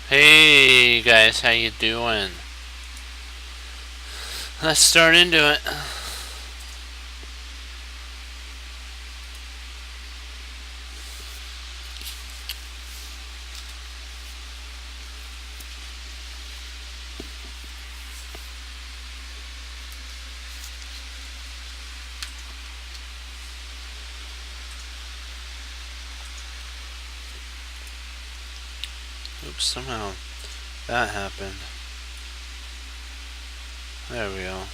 Hey guys, how you doing? Let's start into it. Oops, somehow that happened. There we go.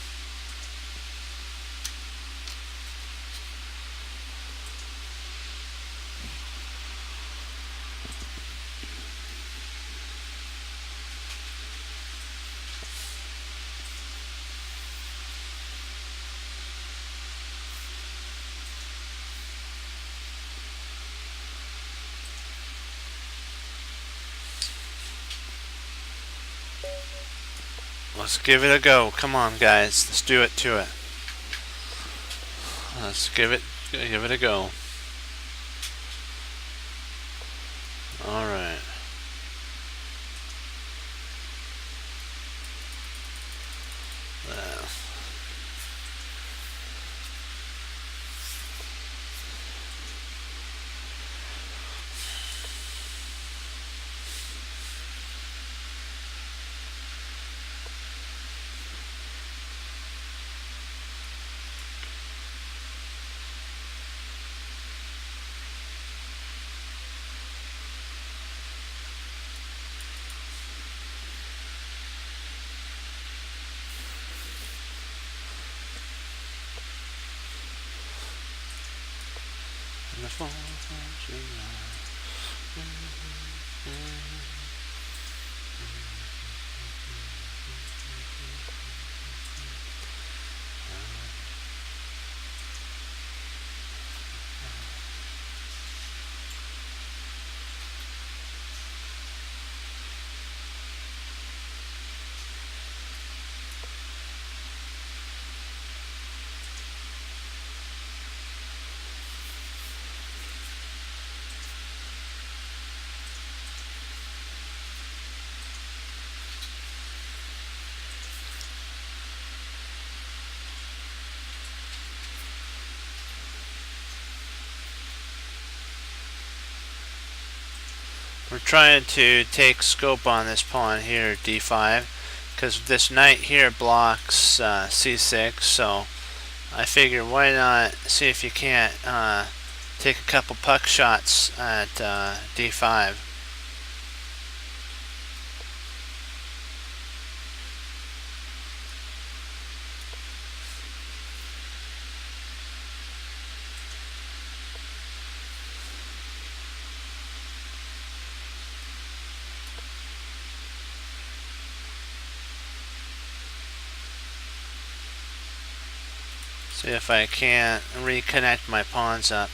Let's give it a go. Come on, guys. Let's do it to it. Let's give it a go. All right. Uh, and the phone We're trying to take scope on this pawn here, d5, because this knight here blocks c6, so I figure why not see if you can't take a couple puck shots at d5. See if I can't reconnect my pawns up.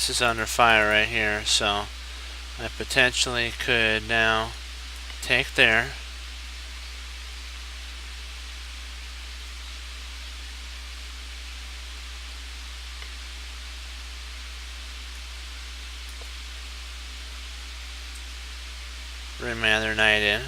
This is under fire right here, so I potentially could now take there. Bring my other knight in.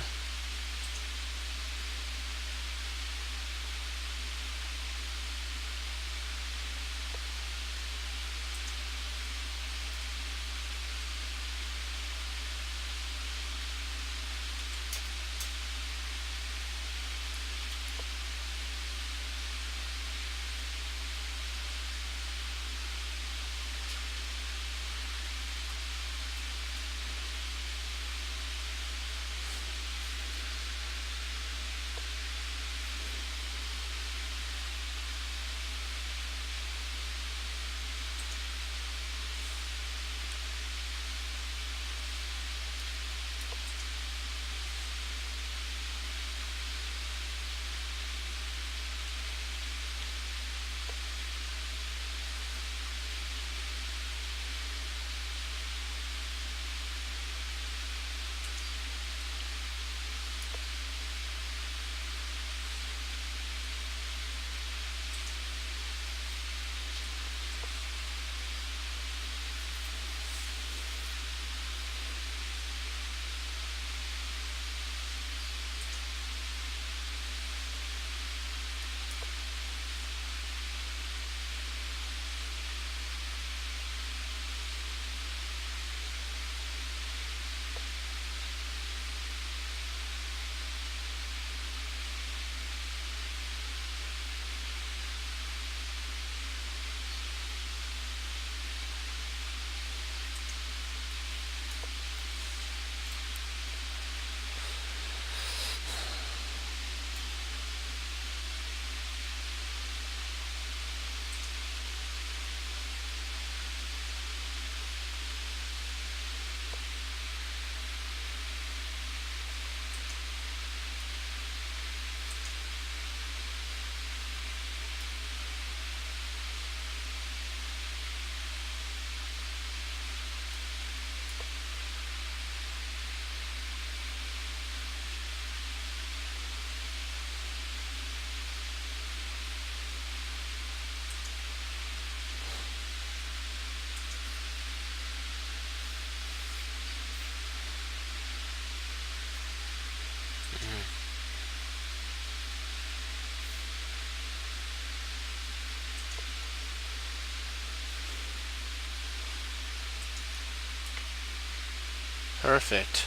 Perfect.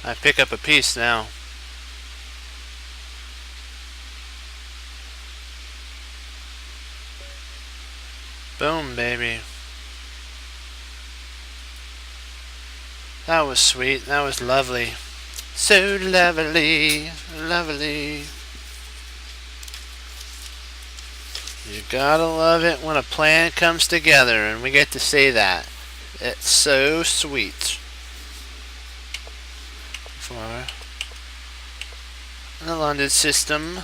I pick up a piece now. Boom, baby. That was sweet. That was lovely. So lovely. Lovely. You gotta love it when a plan comes together and we get to say that. It's so sweet. For the London system.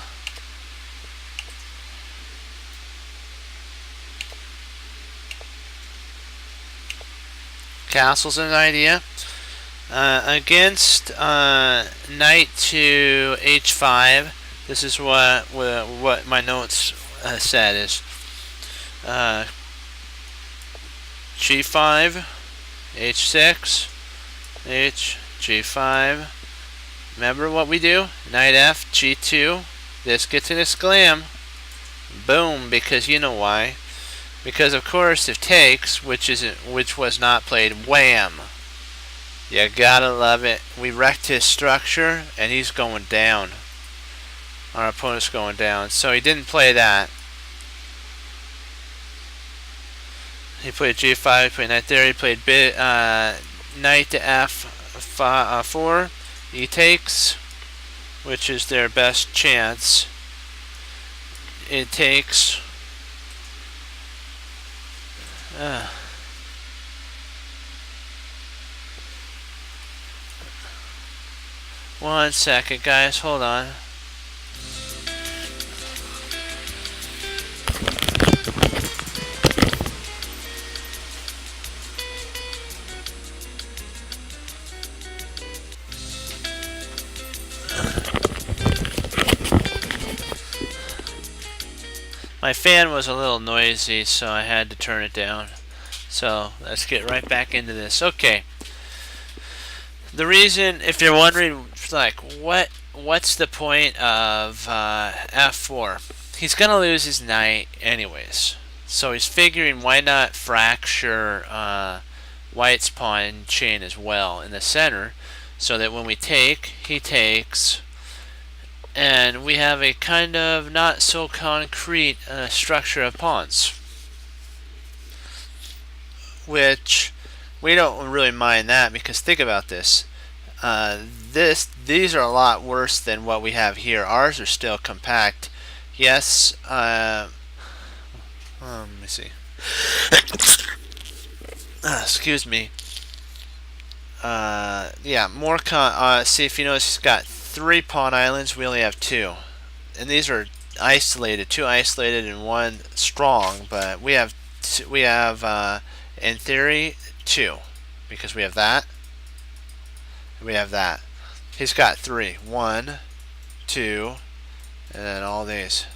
Castle's an idea. Against knight to h5. This is what my notes said is g5, h6, g5. Remember what we do? Knight f, g2. This gets in its glam. Boom, because you know why. Because of course it takes, which was not played, wham. You gotta love it. We wrecked his structure and he's going down. Our opponent's going down. So he didn't play that. He played g5, he played knight there, he played knight to f4. He takes, which is their best chance. It takes. One second, guys. Hold on. My fan was a little noisy, so I had to turn it down. So let's get right back into this. Okay. The reason, if you're wondering, like, what's the point of f4? He's gonna lose his knight anyways. So he's figuring why not fracture White's pawn chain as well in the center, so that when we take, he takes. And we have a kind of not so concrete structure of pawns, which we don't really mind that, because think about this. These are a lot worse than what we have here. Ours are still compact. Yes. Let me see. Excuse me. Yeah, more see, if you notice, he's got 3 pawn islands. We only have 2, and these are isolated, 2 isolated and 1 strong. But we have in theory 2, because we have that. We have that. He's got 3, 1, 2, and then all these.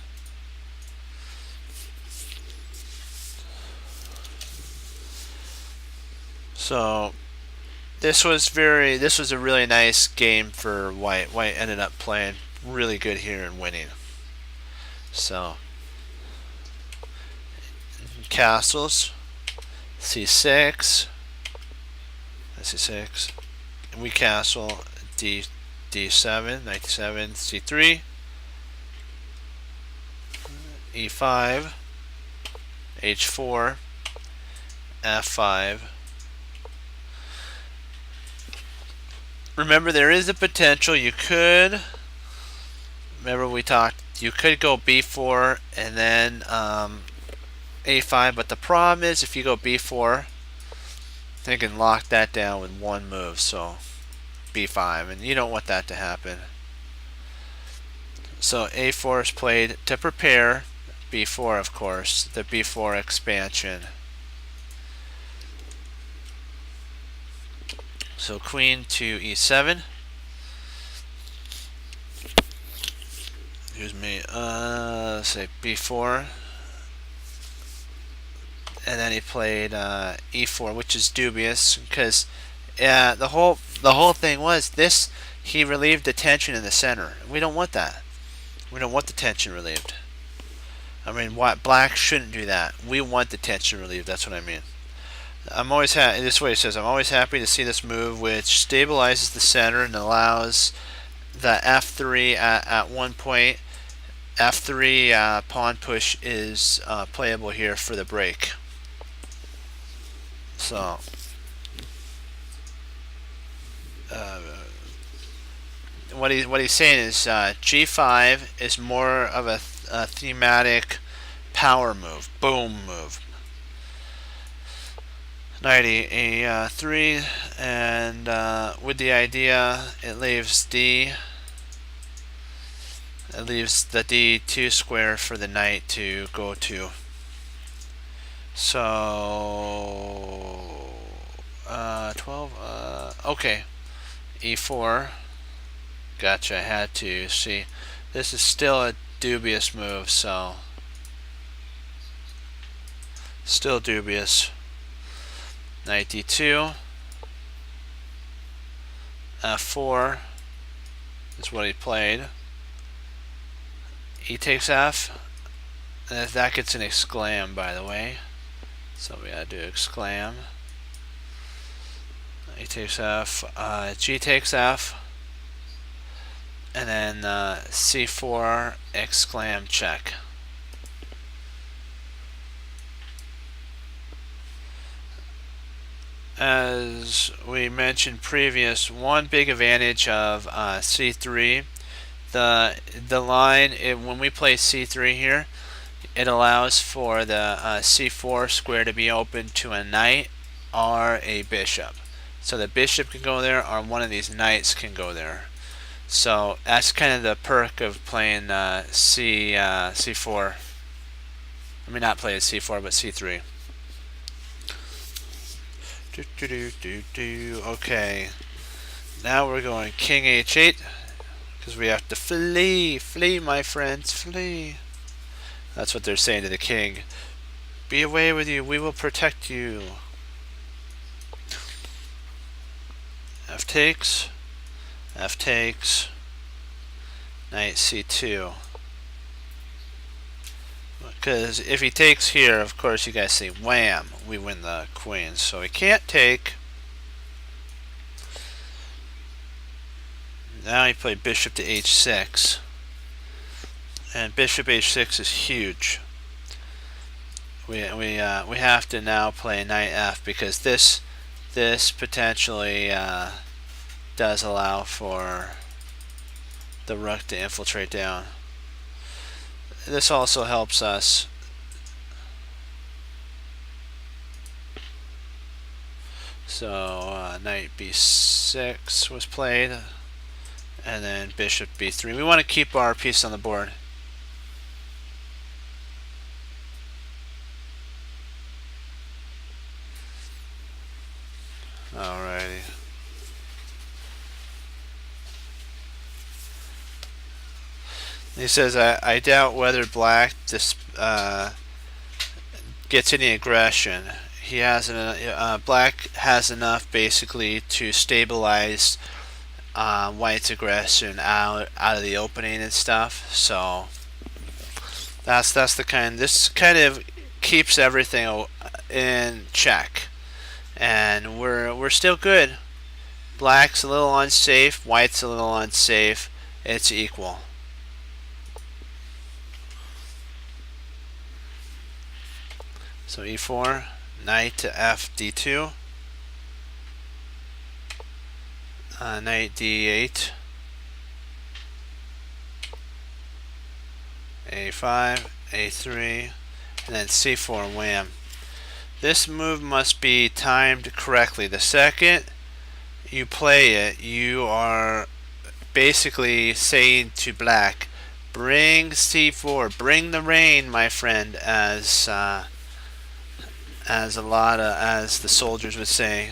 So this was a really nice game for White. White ended up playing really good here and winning. So castles, c6, c6. We castle d7, knight d7, c3, e5, h4, f5. Remember, there is a potential you could. Remember we talked. You could go b4 and then a5, but the problem is if you go b4, they can lock that down with 1 move. So b5, and you don't want that to happen. So a4 is played to prepare b4, of course, the b4 expansion. So queen to e7. Excuse me. Let's say b4, and then he played e4, which is dubious, because the whole thing was this. He relieved the tension in the center. We don't want that. We don't want the tension relieved. I mean, black shouldn't do that. We want the tension relieved. That's what I mean. I'm always happy. This way it says, I'm always happy to see this move, which stabilizes the center and allows the f3 at one point. F3 pawn push is playable here for the break. So what he's saying is G5 is more of a thematic power move, boom move. Knight E3, and with the idea, it leaves the D2 square for the knight to go to. So 12. Okay, E4. Gotcha. I had to see. This is still a dubious move, so still dubious. Knight D2. F4 is what he played. E takes F. And that gets an exclam, by the way. So we gotta do exclam. E takes F. G takes F. And then C4 exclam check. As we mentioned previous, one big advantage of C3, the line, when we play C3 here, it allows for the C4 square to be open to a knight or a bishop. So the bishop can go there, or one of these knights can go there. So that's kind of the perk of playing C4. I mean, not playing C4, but C3. Okay, now we're going King H8 because we have to flee, my friends, flee. That's what they're saying to the king. Be away with you, we will protect you. F takes, F takes, Knight C2. Because if he takes here, of course you guys see, wham, we win the queen. So he can't take. Now he played bishop to h6. And bishop h6 is huge. We have to now play knight f, because this potentially does allow for the rook to infiltrate down. This also helps us. So knight b6 was played, and then bishop b3. We want to keep our piece on the board. Alrighty. He says, I doubt whether black gets any aggression. He has black has enough basically to stabilize white's aggression out of the opening and stuff. So that's the kind. This kind of keeps everything in check, and we're still good. Black's a little unsafe. White's a little unsafe. It's equal. So e4, knight to f d2, knight d8, a5, a3, and then c4, wham. This move must be timed correctly. The second you play it, you are basically saying to black, bring c4, bring the rain, my friend, as the soldiers would say.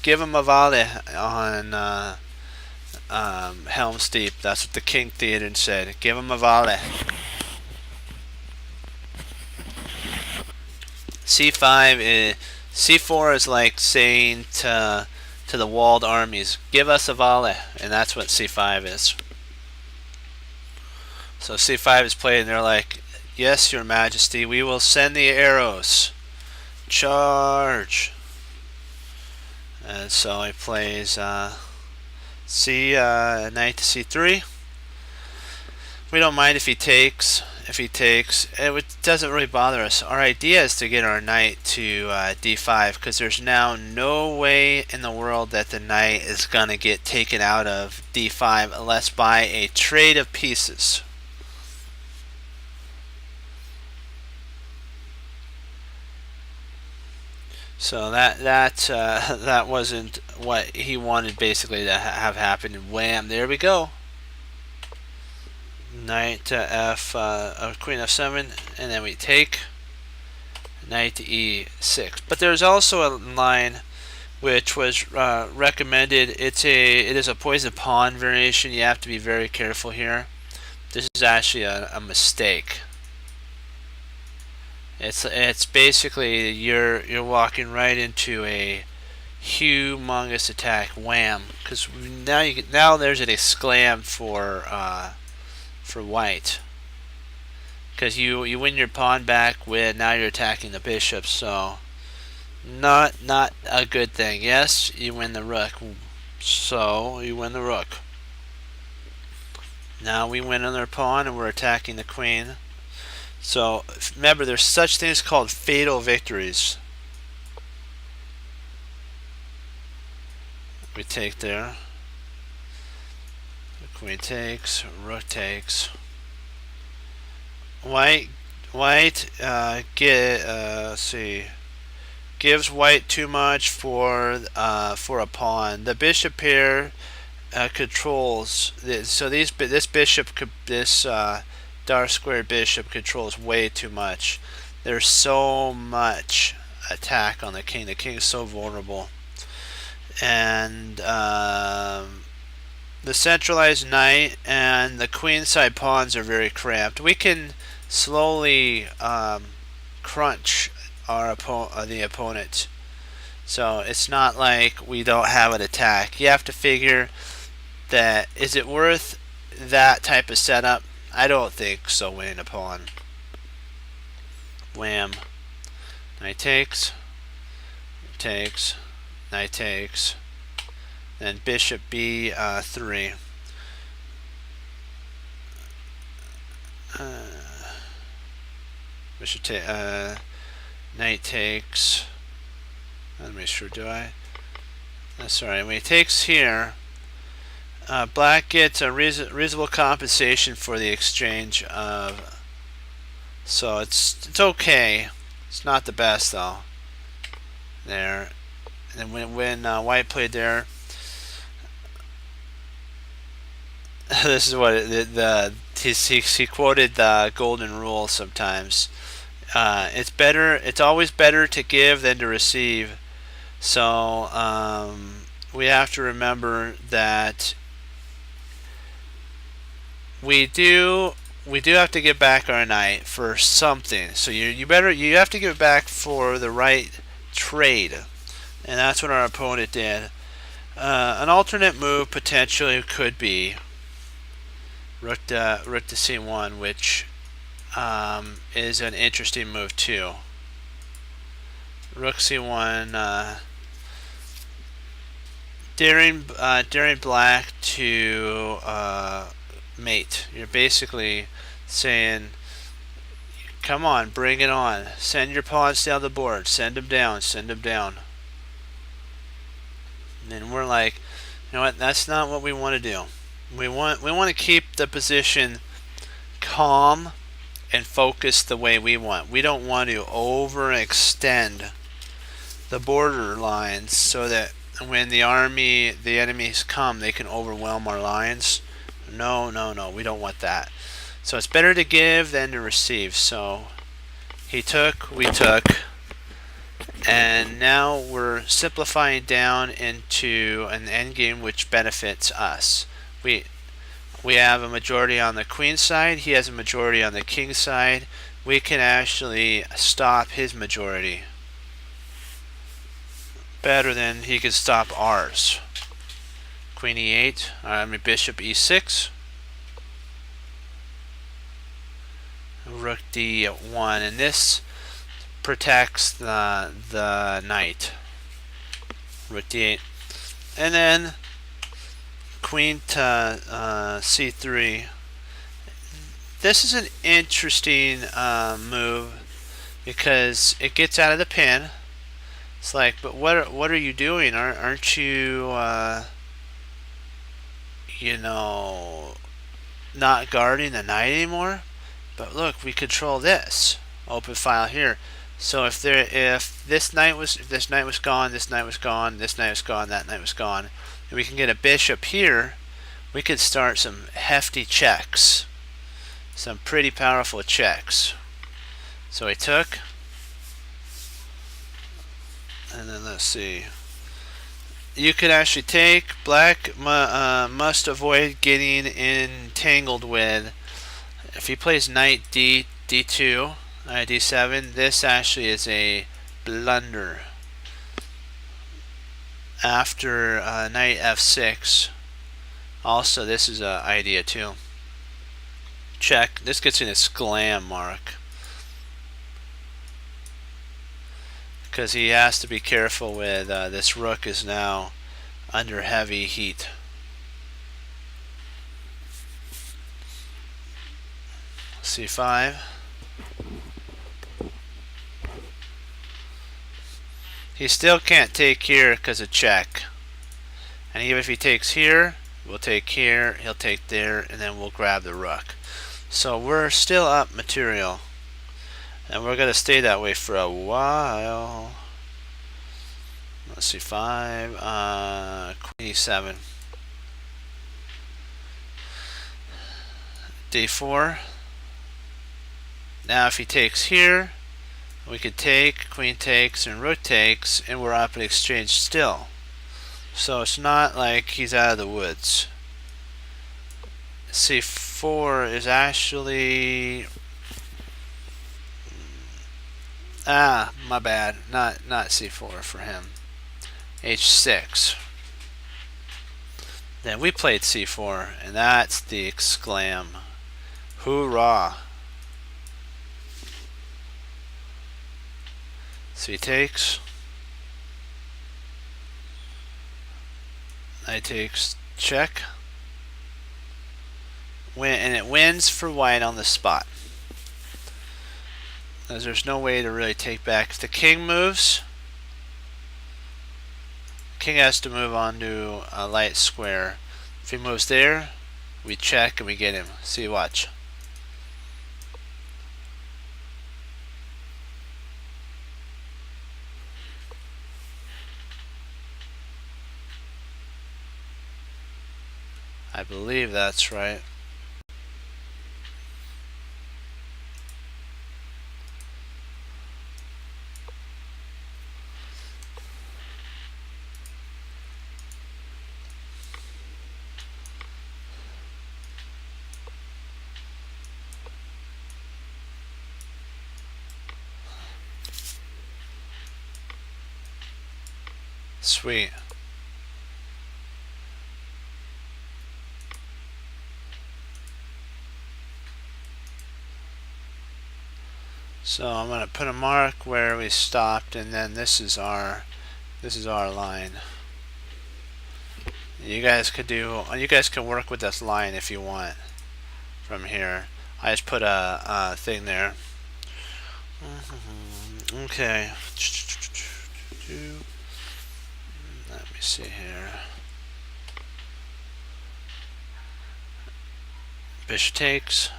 Give him a volley on Helm's Deep. That's what the King Theoden said. Give him a volley. C4 is like saying to the walled armies, give us a volley, and that's what C5 is. So C5 is played, and they're like, yes, your majesty, we will send the arrows. Charge. And so he plays knight to c3. We don't mind if he takes. It doesn't really bother us. Our idea is to get our knight to d5, because there's now no way in the world that the knight is going to get taken out of d5 unless by a trade of pieces. So that wasn't what he wanted basically to have happen. And wham! There we go. Knight to f, queen f7, and then we take. Knight to e6. But there's also a line which was recommended. It is a poison pawn variation. You have to be very careful here. This is actually a mistake. It's basically you're walking right into a humongous attack. Wham! Because now there's an exclam for white. Because you win your pawn back with now you're attacking the bishop, so not a good thing. Yes, you win the rook, so you win the rook. Now we win another pawn and we're attacking the queen. So remember, there's such things called fatal victories. We take there. The queen takes, rook takes. White gives white too much for a pawn. The bishop here controls so this dark square bishop controls way too much. There's so much attack on the king. The king is so vulnerable, and the centralized knight and the queenside pawns are very cramped. We can slowly crunch the opponent, so it's not like we don't have an attack. You have to figure that, is it worth that type of setup? I don't think so. Winning a pawn. Wham! Knight takes, knight takes, then bishop b3. Knight takes. Let me make sure. Do I? Sorry. When he takes here, black gets a reasonable compensation for the exchange of. So it's okay. It's not the best though. There, and then when white played there, this is what he quoted the golden rule sometimes. It's always better to give than to receive. So we have to remember that we do have to give back our knight for something. So you have to give it back for the right trade, and that's what our opponent did. An alternate move potentially could be rook to c1, which is an interesting move too. Rook c1, daring black to mate. You're basically saying, come on, bring it on. Send your pawns down the board. Send them down. Send them down. And we're like, you know what? That's not what we want to do. We want to keep the position calm and focused the way we want. We don't want to overextend the border lines so that when the enemies come, they can overwhelm our lines. No, we don't want that. So it's better to give than to receive. So he took, we took, and now we're simplifying down into an endgame which benefits us. We have a majority on the queen side. He has a majority on the king side. We can actually stop his majority better than he can stop ours. Queen e8. Bishop e6. Rook d1, and this protects the knight. rook d8, and then queen to c3. This is an interesting move because it gets out of the pin. It's like, but what are you doing? Aren't you you know, not guarding the knight anymore? But look, we control this open file here. So if this knight was gone, this knight was gone, this knight was gone, that knight was gone, and we can get a bishop here, we could start some hefty checks, some pretty powerful checks. So he took, and then let's see. You could actually take. Black must avoid getting entangled with. If he plays knight d2, d7, this actually is a blunder. After knight f6, also this is an idea too. Check. This gets an exclam mark because he has to be careful with this rook is now under heavy heat. c5. He still can't take here because of check. And even if he takes here, we'll take here, he'll take there, and then we'll grab the rook. So we're still up material. And we're going to stay that way for a while. Let's see, 5, queen e7. d4. Now if he takes here, we could take, queen takes, and rook takes, and we're up in exchange still. So it's not like he's out of the woods. c4 is actually... my bad. Not c4 for him. h6. Then we played c4, and that's the exclam. Hoorah! So he takes. Knight takes, check. And it wins for white on the spot. As there's no way to really take back. If the king moves, king has to move on to a light square. If he moves there, we check and we get him. See, watch. I believe that's right. Sweet. So I'm going to put a mark where we stopped, and then this is our line. You guys can work with this line if you want from here. I just put a thing there. Okay. Let me see here. Bishop takes.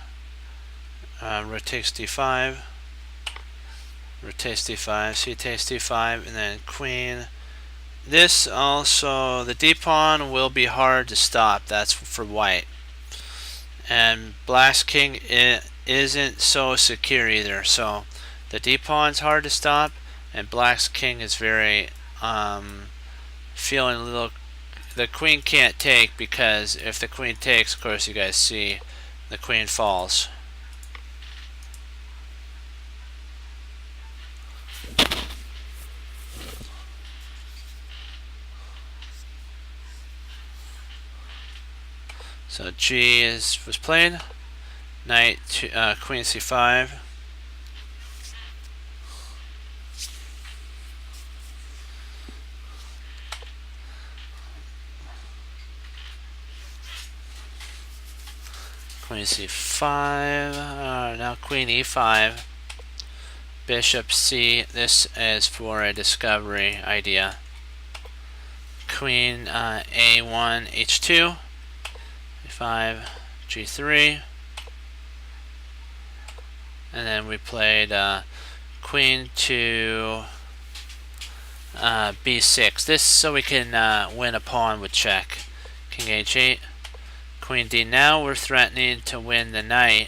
Rook takes d5. Rook takes d5. C takes d5, and then queen. This also, the d pawn will be hard to stop. That's for white. And black's king isn't so secure either. So the d pawn's hard to stop, and black's king is very feeling a little. The queen can't take because if the queen takes, of course, you guys see the queen falls. So G was played. Knight to queen c5. Queen c5, now queen e5, bishop c. This is for a discovery idea. Queen a1, h2, e5, g3, and then we played queen to b6. This so we can win a pawn with check. King h8, queen d. Now we're threatening to win the knight.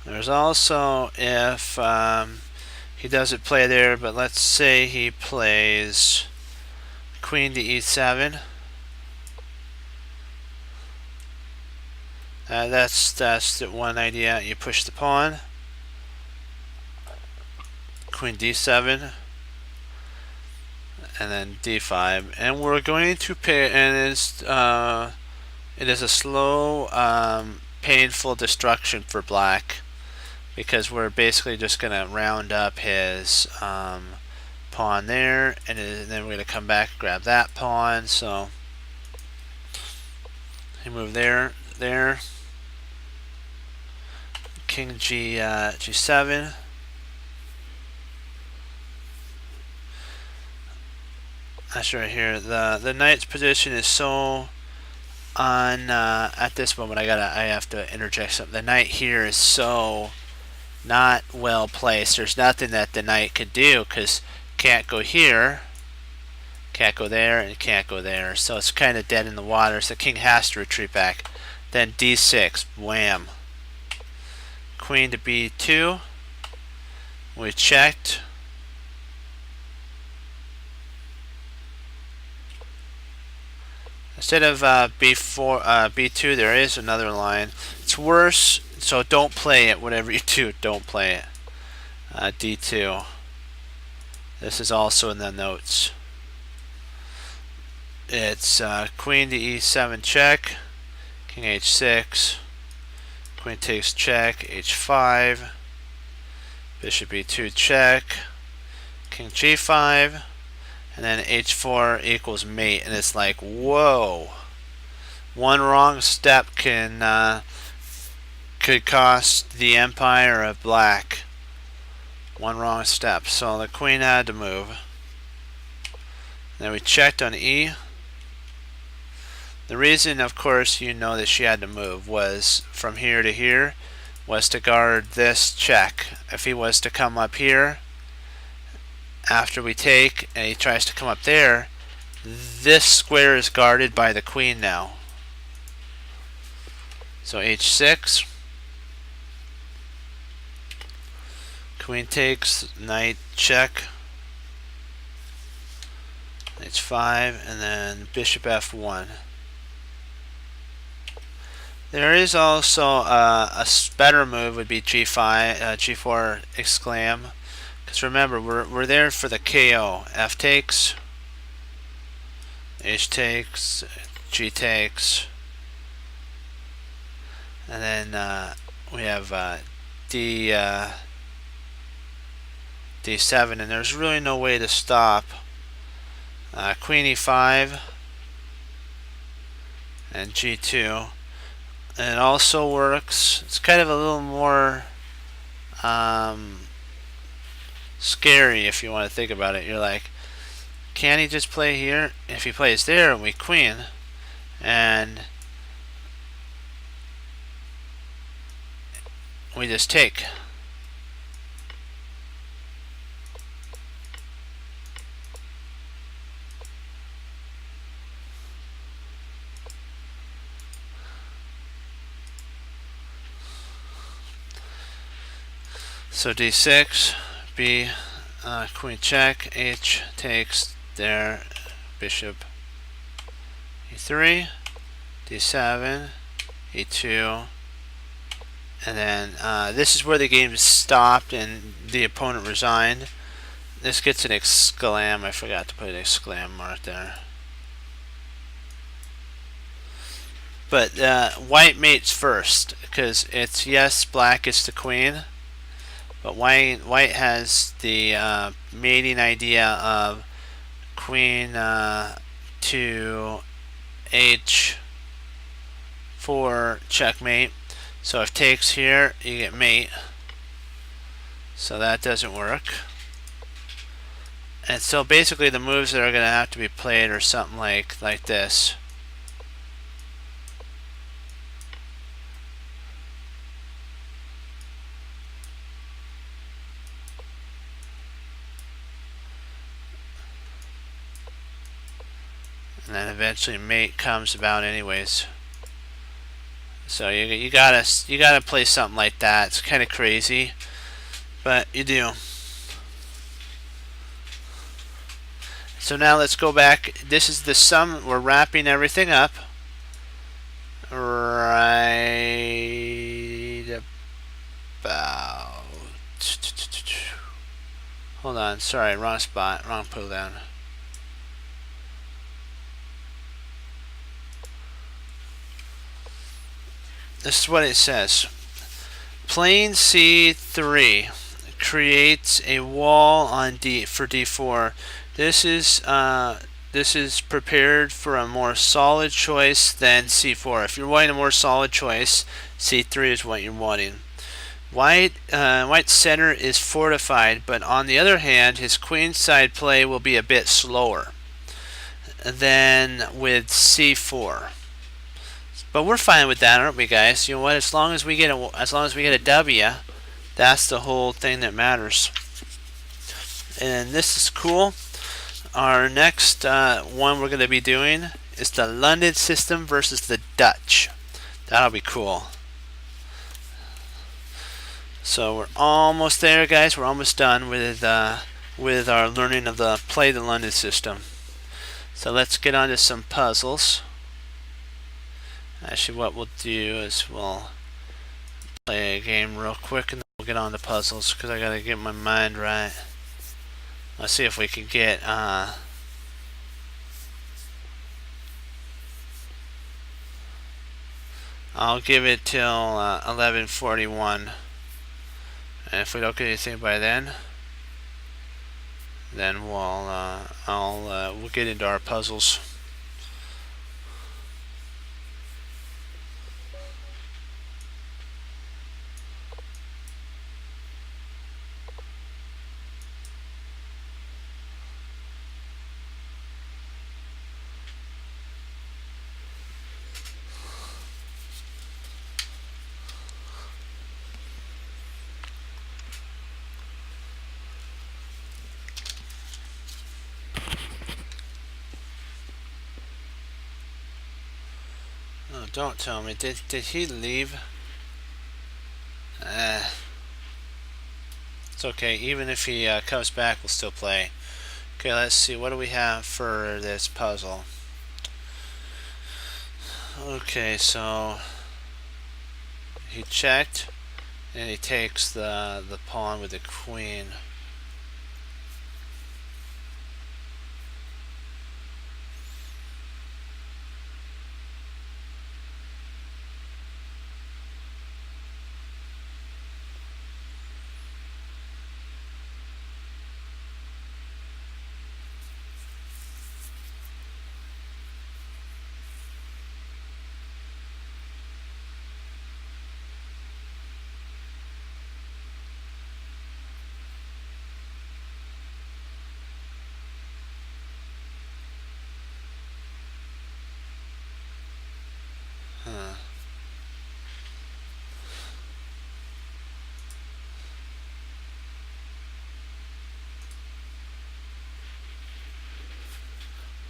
There's also, if he doesn't play there, but let's say he plays queen to e7. That's the one idea. You push the pawn. Queen d7. And then d5. And we're going to pay, and it is a slow, painful destruction for black, because we're basically just going to round up his pawn there, and then we're going to come back and grab that pawn. So he moved there. King g7. That's right here. The knight's position is so on at this moment. I have to interject something. The knight here is so not well placed. There's nothing that the knight could do, because can't go here, can't go there, and can't go there. So it's kind of dead in the water. So the king has to retreat back. Then d6, wham. Queen to b2. We checked. Instead of b2, there is another line. It's worse, so don't play it. Whatever you do, don't play it. d2. This is also in the notes. It's queen to e7 check, king h6, queen takes check, h5, bishop e2 check, king g5, and then h4 equals mate. And it's like, whoa, one wrong step could cost the empire of black. One wrong step. So the queen had to move. Then we checked on e. The reason, of course, you know that she had to move was from here to here was to guard this check. If he was to come up here after we take and he tries to come up there, this square is guarded by the queen now. So h6, queen takes, knight check, h5, and then bishop f1. There is also a better move would be g5, g4 exclam, because remember we're there for the KO. F takes, h takes, g takes, and then we have d7, and there's really no way to stop. Queen e5 and g2. And it also works. It's kind of a little more scary if you want to think about it. You're like, can he just play here? If he plays there, we queen, and we just take. So d6, b, queen check, h takes there, bishop e3, d7, e2, and then this is where the game stopped and the opponent resigned. This gets an exclam. I forgot to put an exclam mark there. But white mates first, because it's yes, black is the queen. But white has the mating idea of queen to h4 checkmate. So if takes here, you get mate. So that doesn't work. And so basically the moves that are going to have to be played are something like this. And then eventually mate comes about anyways. So you gotta play something like that. It's kind of crazy, but you do. So now let's go back. This is the sum. We're wrapping everything up right about. Hold on. Sorry, wrong spot. Wrong pull down. This is what it says. Playing c3 creates a wall on D for d4. This is prepared for a more solid choice than c4. If you're wanting a more solid choice, c3 is what you're wanting. White's center is fortified, but on the other hand, his queenside play will be a bit slower than with c4. But we're fine with that, aren't we, guys? You know what? As long as we get a W, that's the whole thing that matters. And this is cool. Our next one we're going to be doing is the London system versus the Dutch. That'll be cool. So we're almost there, guys. We're almost done with our learning of the Play the London system. So let's get on to some puzzles. Actually, what we'll do is we'll play a game real quick and then we'll get on to puzzles because I gotta get my mind right. Let's see if we can get I'll give it till 11:41, and if we don't get anything by then we'll get into our puzzles. Oh, don't tell me. Did he leave? It's okay. Even if he comes back, we'll still play. Okay, let's see. What do we have for this puzzle? Okay, so he checked, and he takes the pawn with the queen. Huh.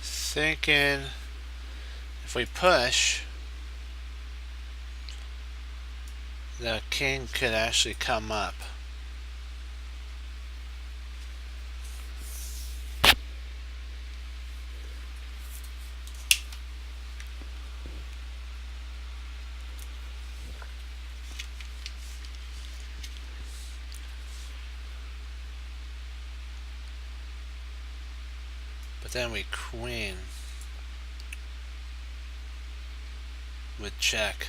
Thinking if we push, the king could actually come up. But then we queen with check.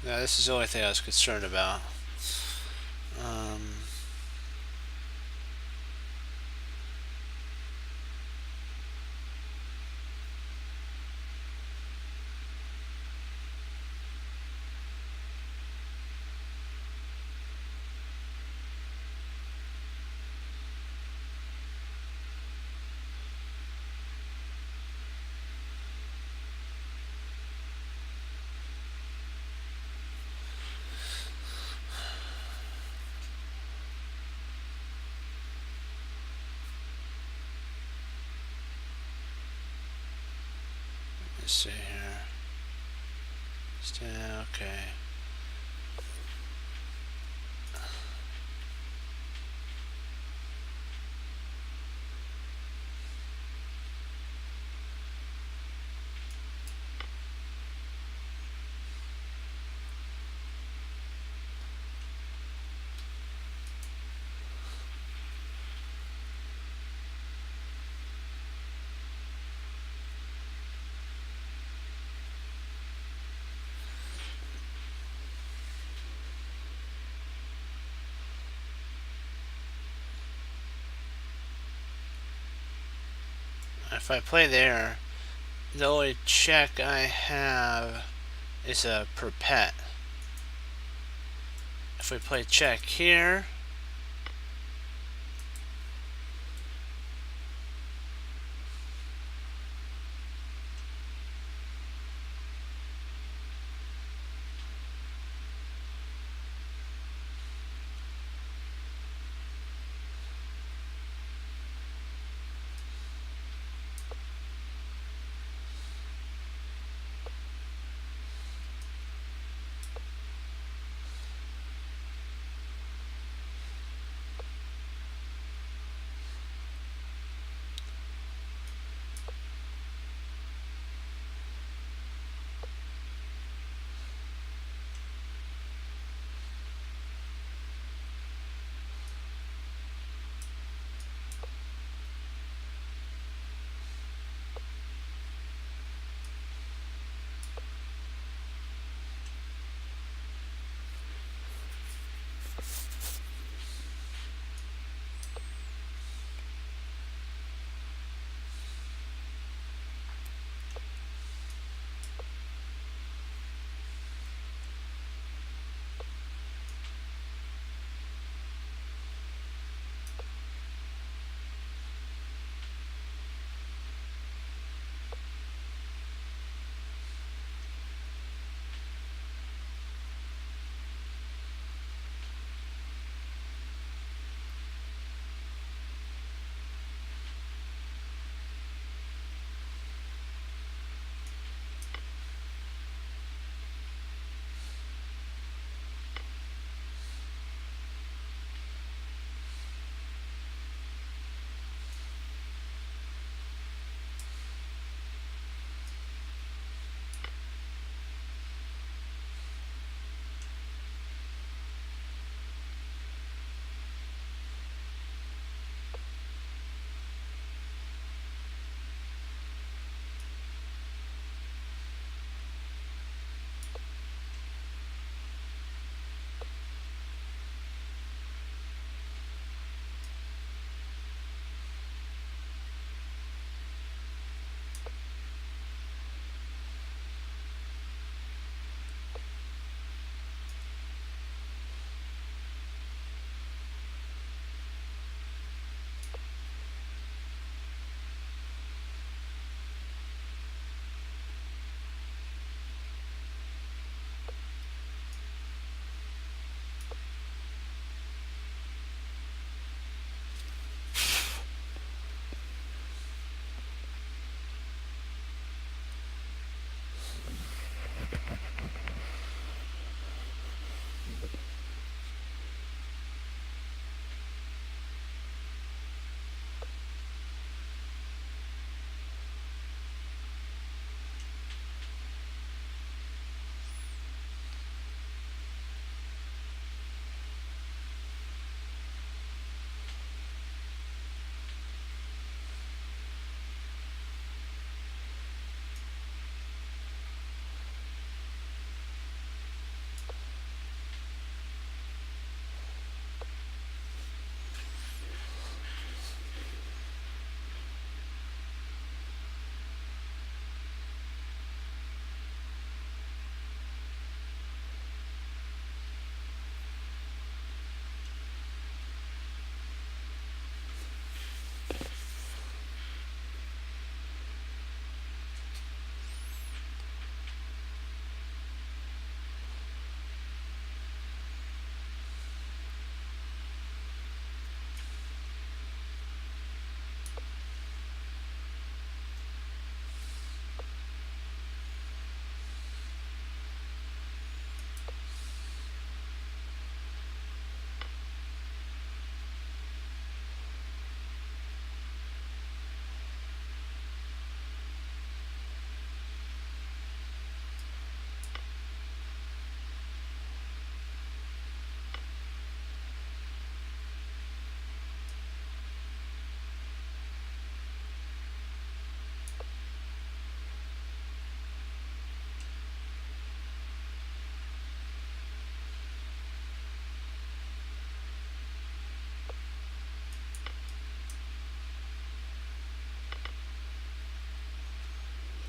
Yeah, this is the only thing I was concerned about. Let's see here. Okay. If I play there, the only check I have is a per pet. If we play check here,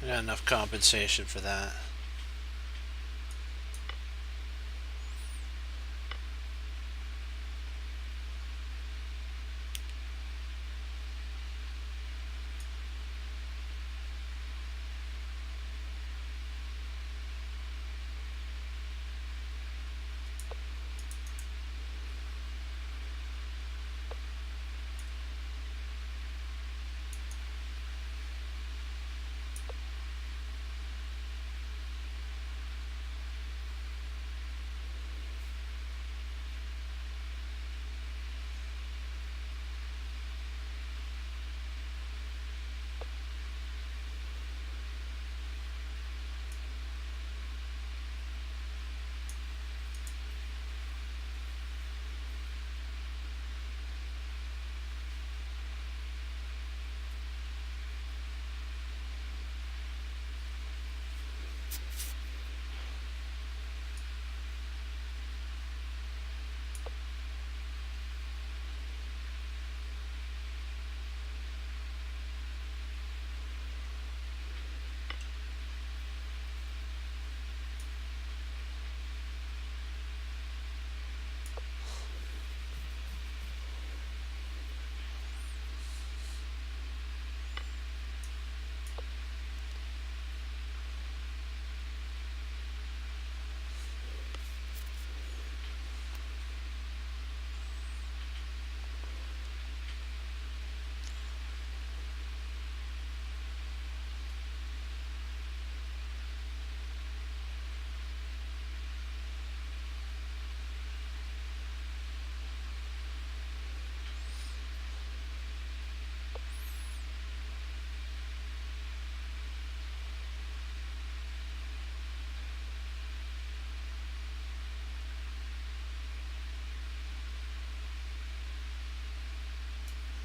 I got enough compensation for that.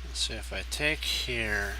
Let's see if I take here.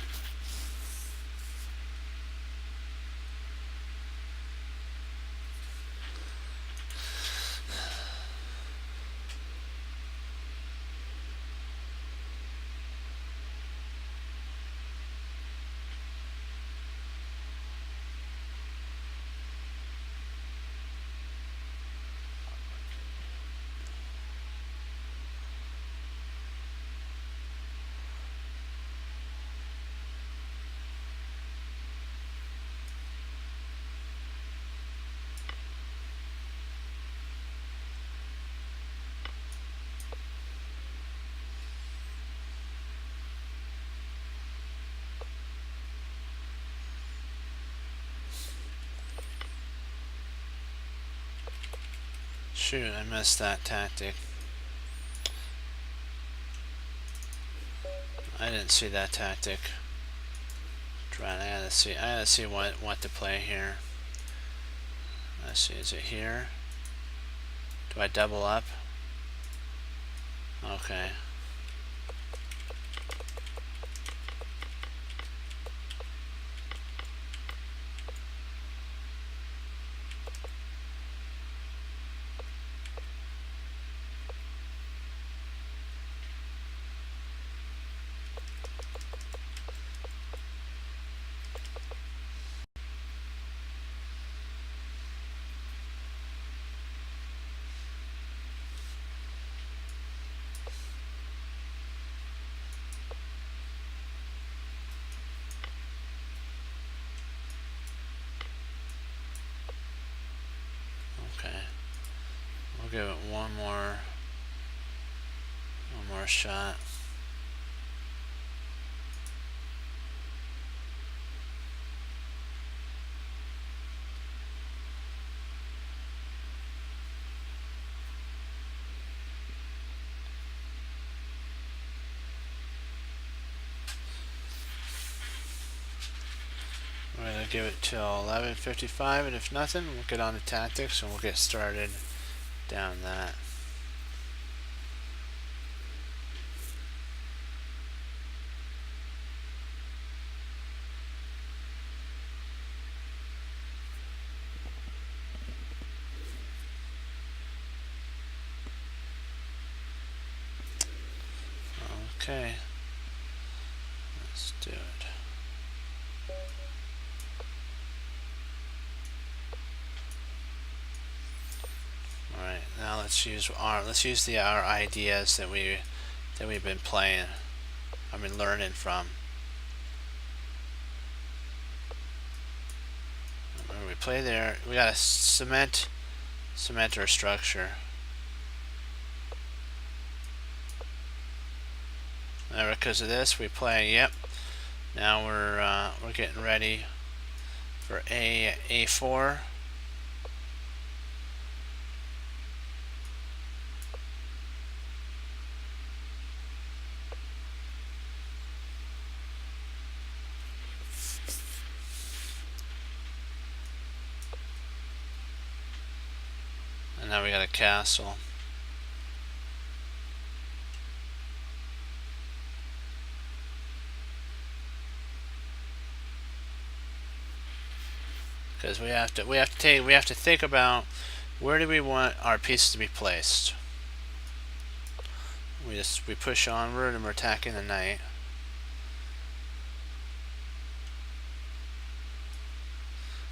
Shoot, I missed that tactic. I didn't see that tactic. I gotta see what to play here. Let's see, is it here? Do I double up? Okay. Okay. We'll give it one more shot. We're gonna give it till 11:55, and if nothing, we'll get on to tactics and we'll get started down that. Okay, let's do it. let's use our ideas that we've been playing. I've been learning from. When we play there, we gotta cement our structure. Now because of this, we play. Yep. Now we're getting ready for A4. And now we got a castle. Because we have to think about where do we want our pieces to be placed. We push onward and we're attacking the knight.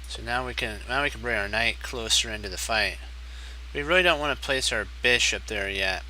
So now we can bring our knight closer into the fight. We really don't want to place our bishop there yet.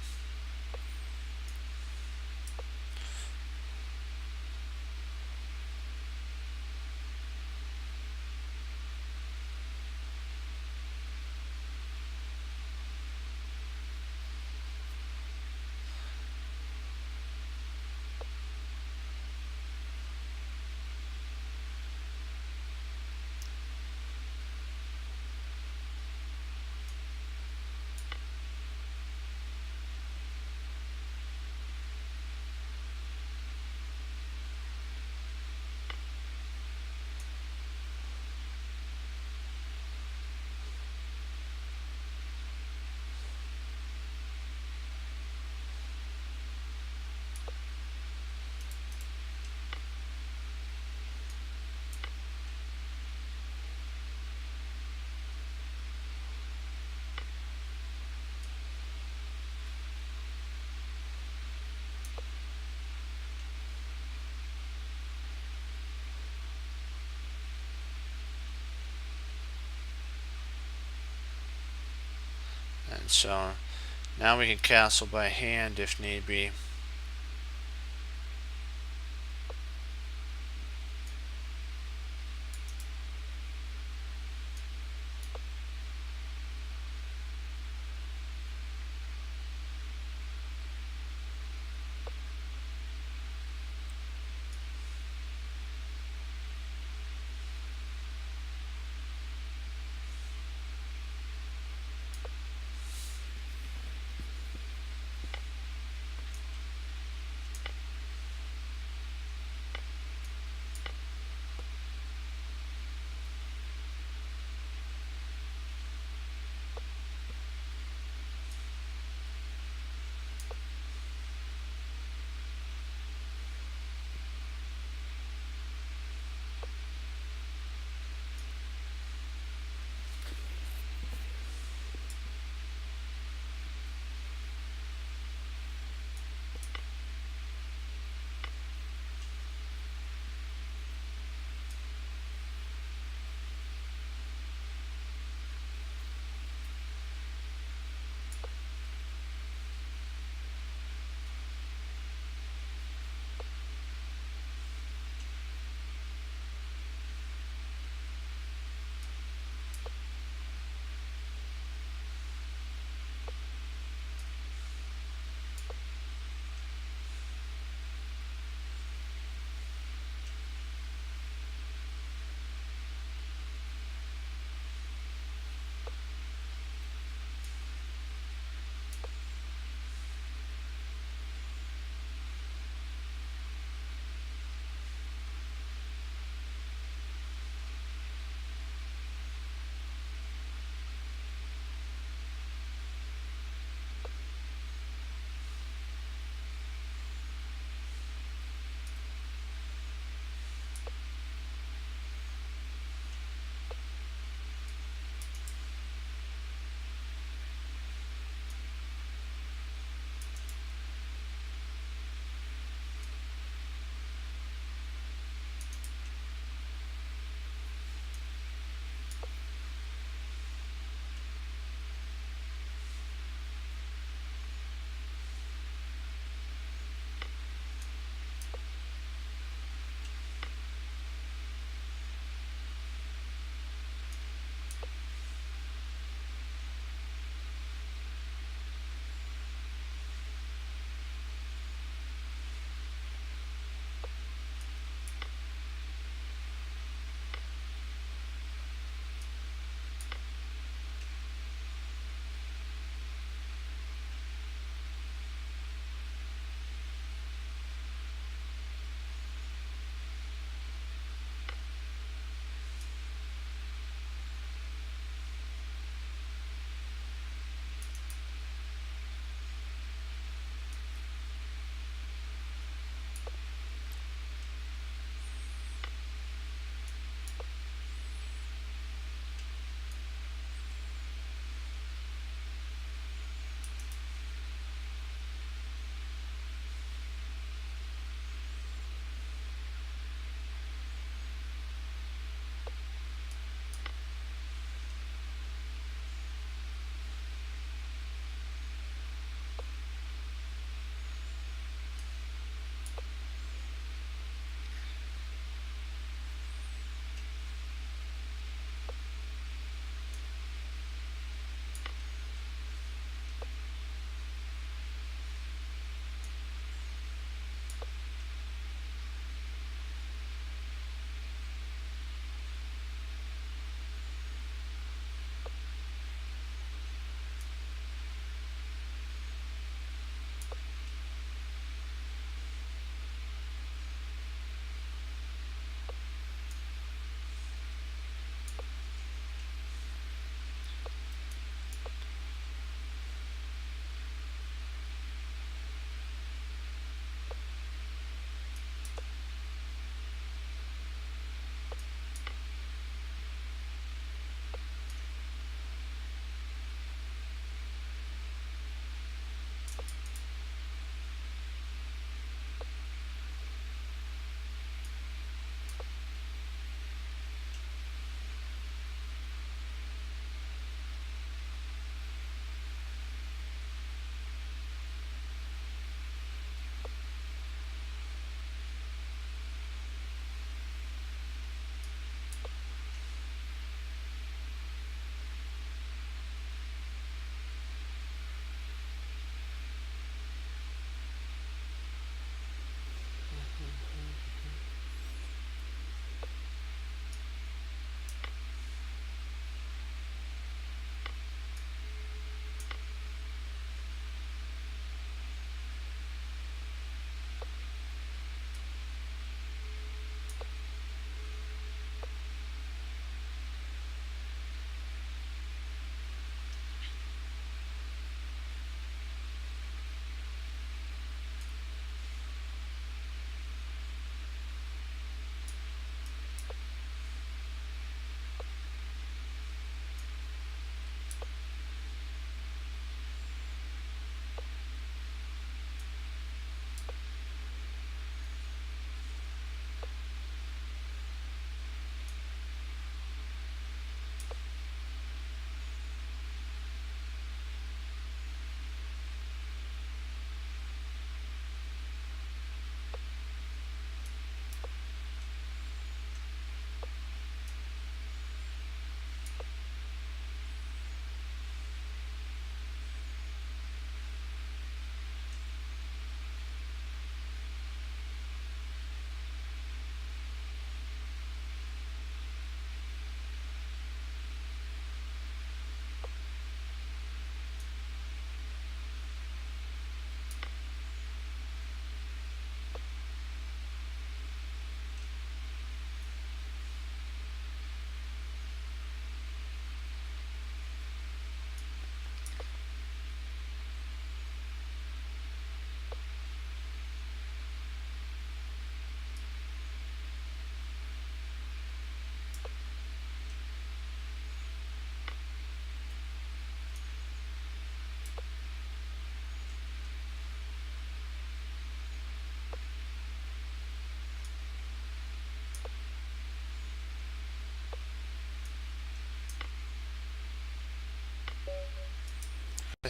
And so now we can castle by hand if need be.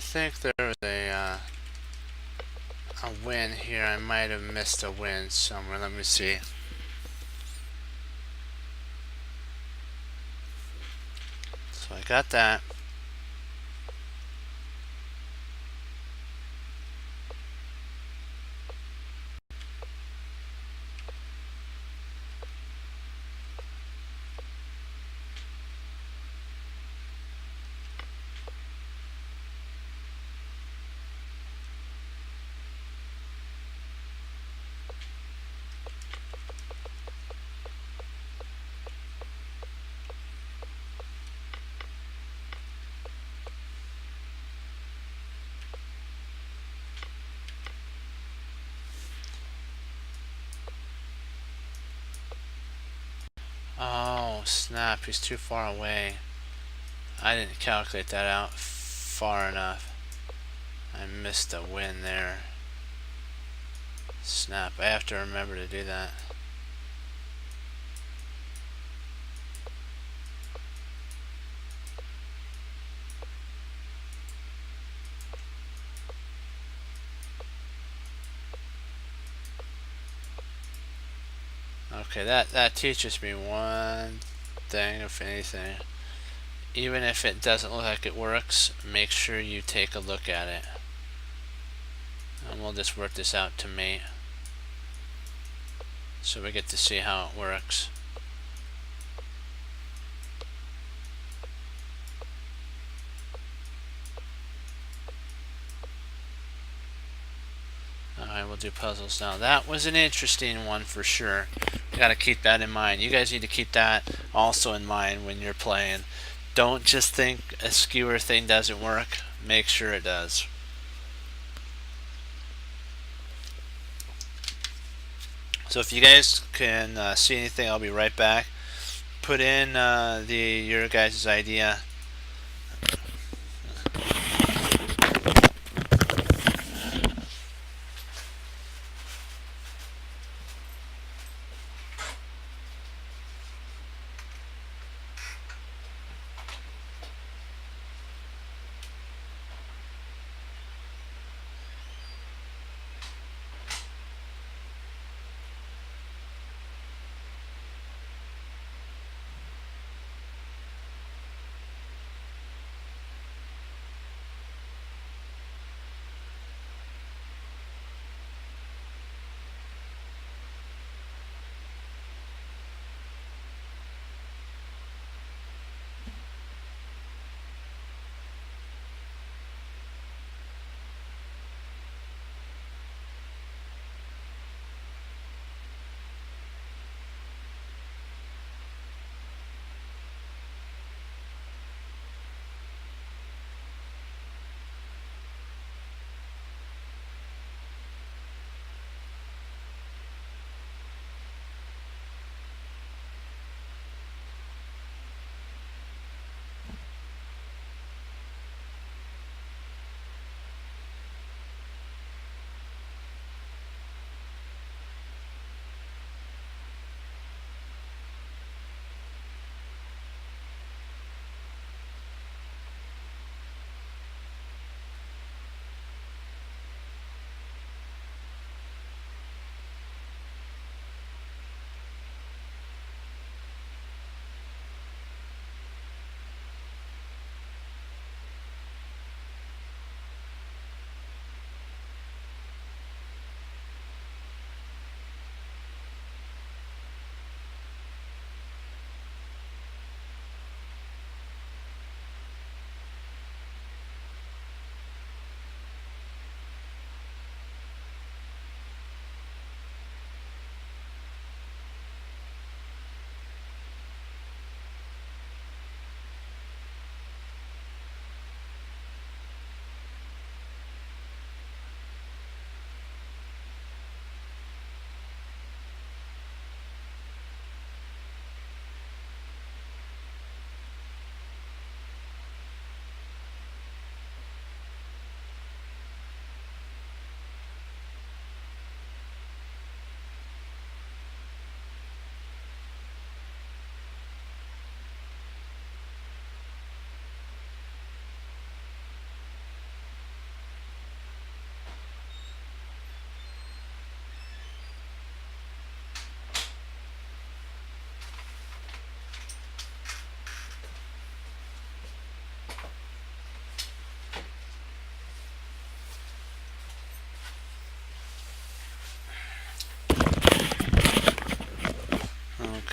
think there was a win here. I might have missed a win somewhere. Let me see. So I got that. Oh, snap. He's too far away. I didn't calculate that out far enough. I missed a win there. Snap. I have to remember to do that. Okay, that teaches me one thing, if anything. Even if it doesn't look like it works, make sure you take a look at it. And we'll just work this out to mate, so we get to see how it works. Alright, we'll do puzzles now. That was an interesting one for sure. You gotta keep that in mind. You guys need to keep that also in mind when you're playing. Don't just think a skewer thing doesn't work. Make sure it does. So if you guys can see anything, I'll be right back. Put in your guys' idea.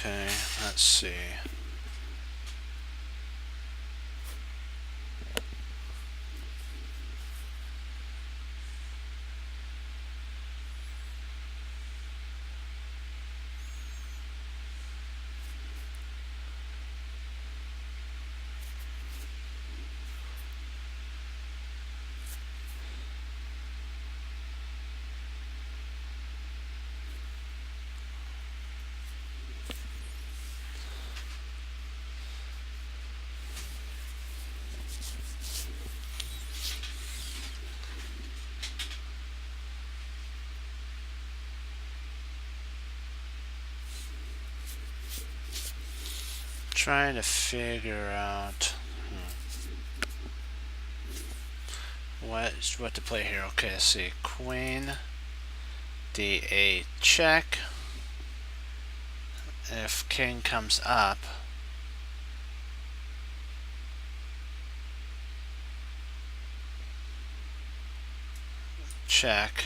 Okay, let's see. Trying to figure out what to play here. Okay, let's see. Queen D8 check. If king comes up, check.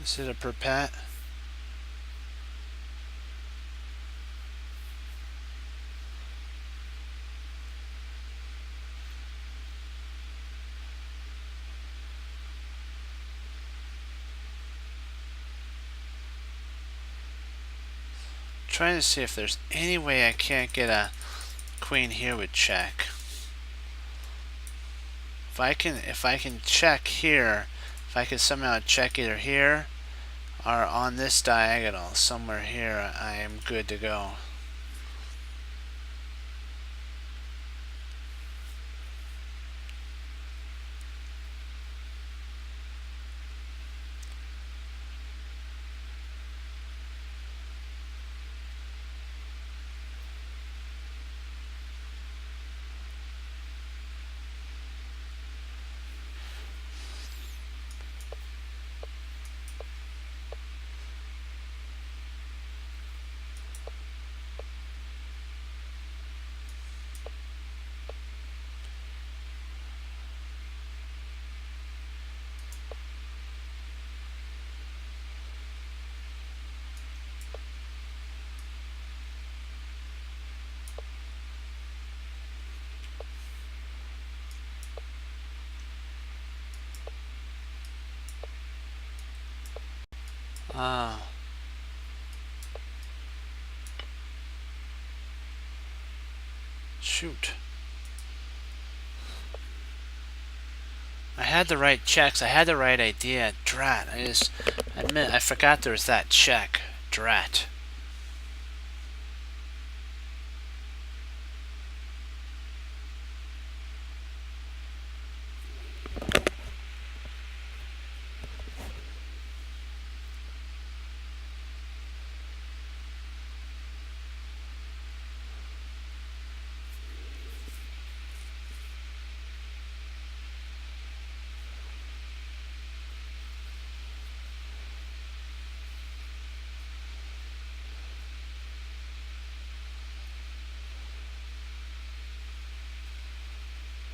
Is it a perpet? Trying to see if there's any way I can't get a queen here with check. If I can check here, if I could somehow check either here or on this diagonal somewhere here, I am good to go. Ah. Shoot. I had the right checks. I had the right idea. Drat. I forgot there was that check. Drat.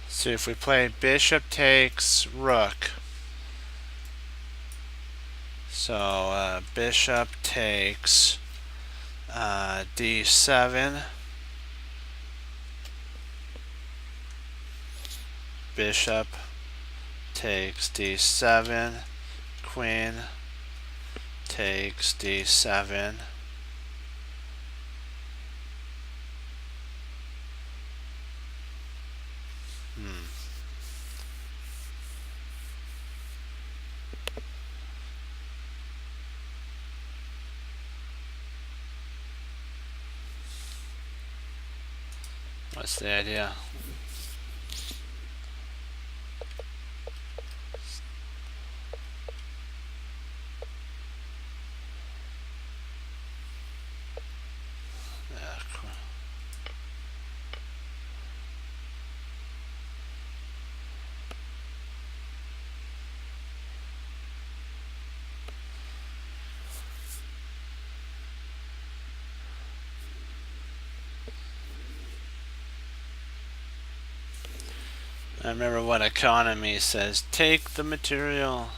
So if we play bishop takes rook. So bishop takes d7. Bishop takes d7. Queen takes d7. What's the idea? I remember what economy says. Take the material.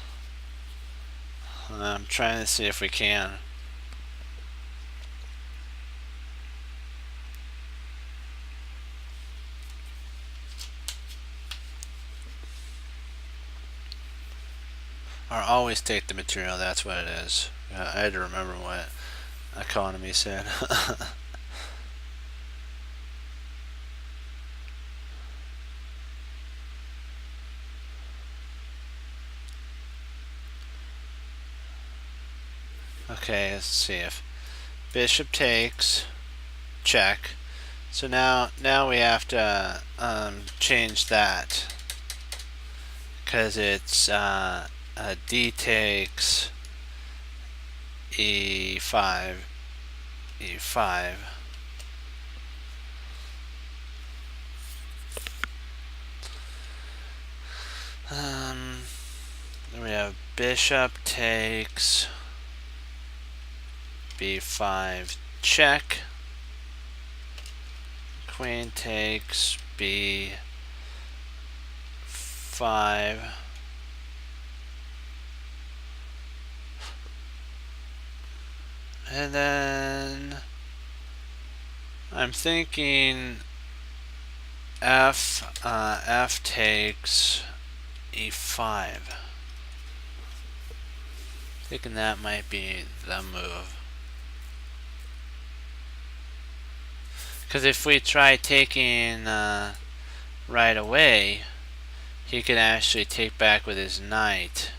I'm trying to see if we can. Or always take the material, that's what it is. I had to remember what economy said. Okay, let's see if bishop takes, check. So now we have to change that because it's d takes e5, e5. Then we have bishop takes b5, check. Queen takes b5. And then I'm thinking f takes e5. Thinking that might be the move. Because if we try taking right away, he could actually take back with his knight.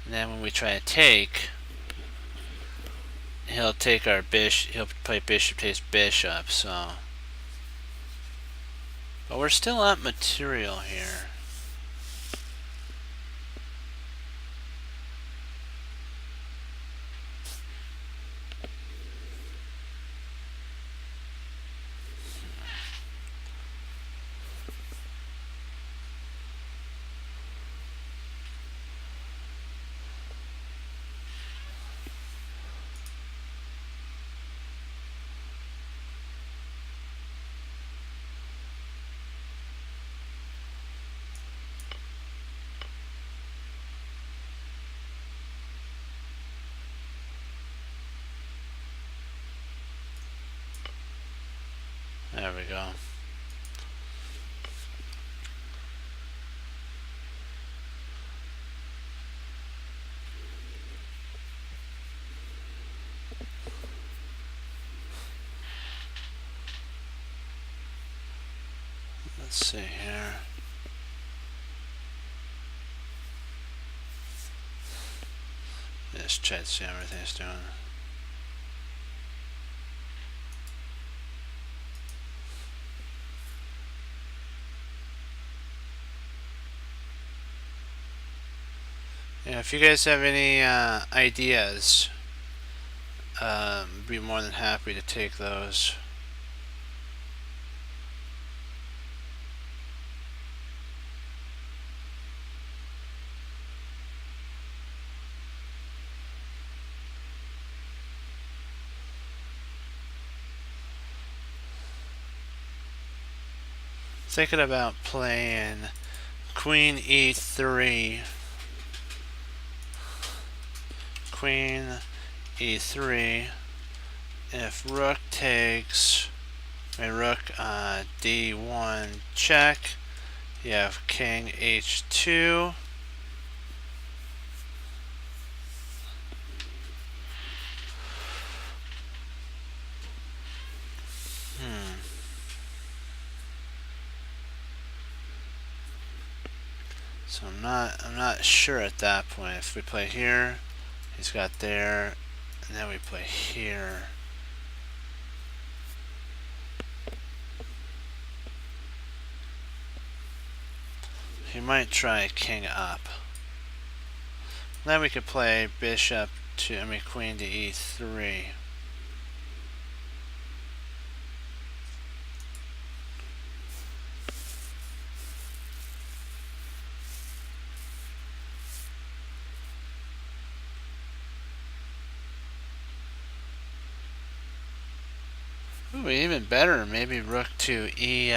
And then when we try to take, he'll take our bishop. He'll play bishop takes bishop. So, but we're still at material here. There we go. Let's see here. Just try to see how everything's doing. Yeah, if you guys have any ideas, be more than happy to take those. Thinking about playing queen e3, queen e3. If rook takes, rook d1 check, you have king h2. So I'm not sure at that point. If we play here, he's got there, and then we play here. He might try king up. Then we could play bishop to, queen to e3. Ooh, even better, maybe rook to e.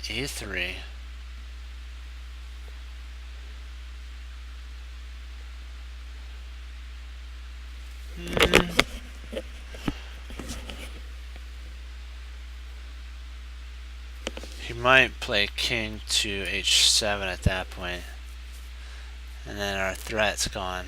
E3. He might play king to h7 at that point. And then our threat's gone.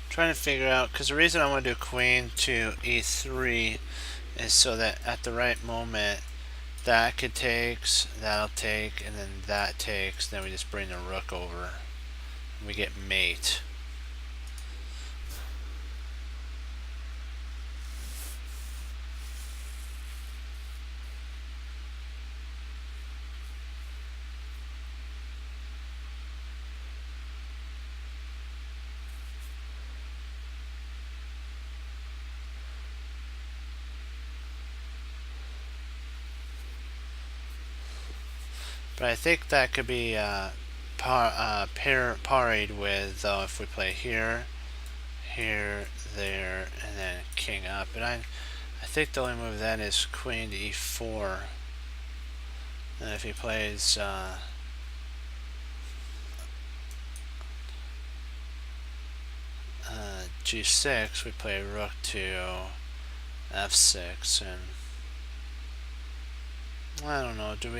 Trying to figure out, because the reason I want to do queen to e3 is so that at the right moment that could takes, that'll take, and then that takes, then we just bring the rook over and we get mate. But I think that could be parried with, though, if we play here, here, there, and then king up. And I think the only move then is queen to e4. And if he plays g6, we play rook to f6, and I don't know. Do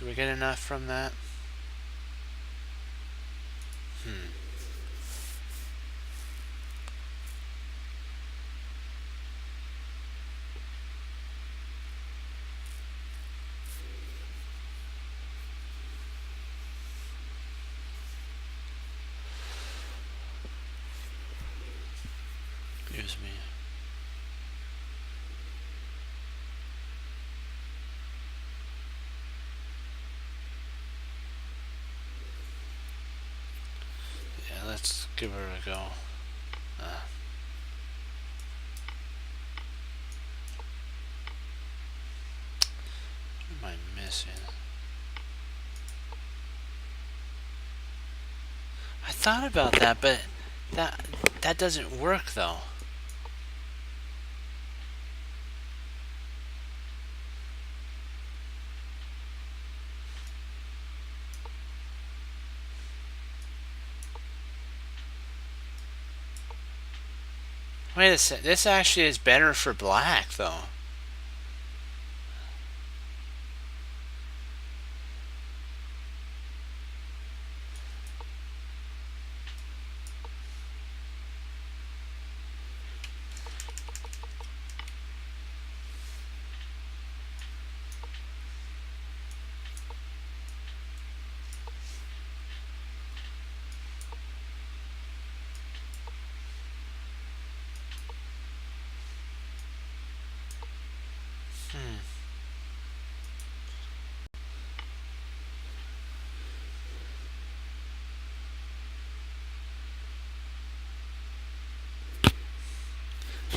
we get enough from that? Excuse me. Yeah, let's give her a go. What am I missing? I thought about that, but that doesn't work though. Wait a sec. This actually is better for black though.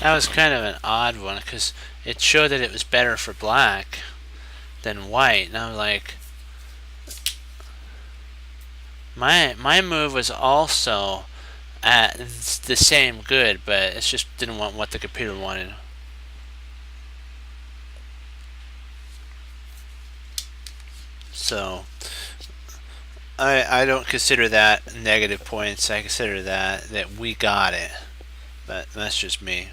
That was kind of an odd one because it showed that it was better for black than white, and I was like, my move was also at the same good, but it just didn't want what the computer wanted. So I don't consider that negative points. I consider that we got it, but that's just me.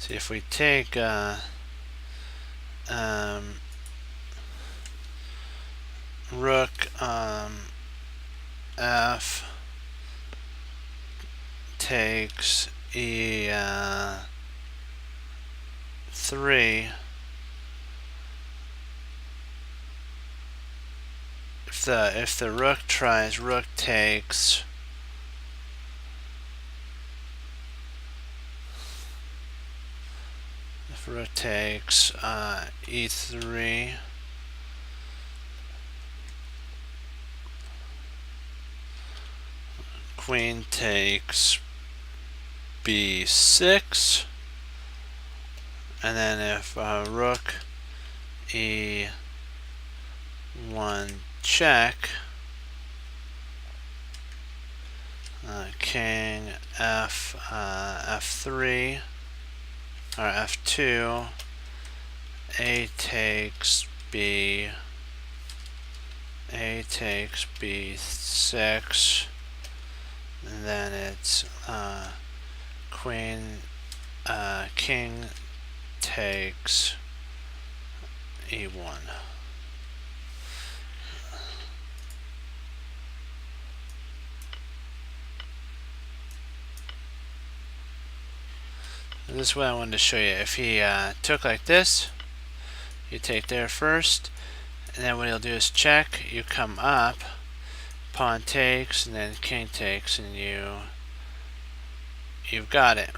See if we take rook F takes E3. If the rook tries, rook takes E3. Queen takes B6, and then if rook E1 check, king F3 or F2, A takes B6, and then it's king takes E1. This is what I wanted to show you. If he took like this, you take there first, and then what he'll do is check, you come up, pawn takes, and then king takes, and you've got it.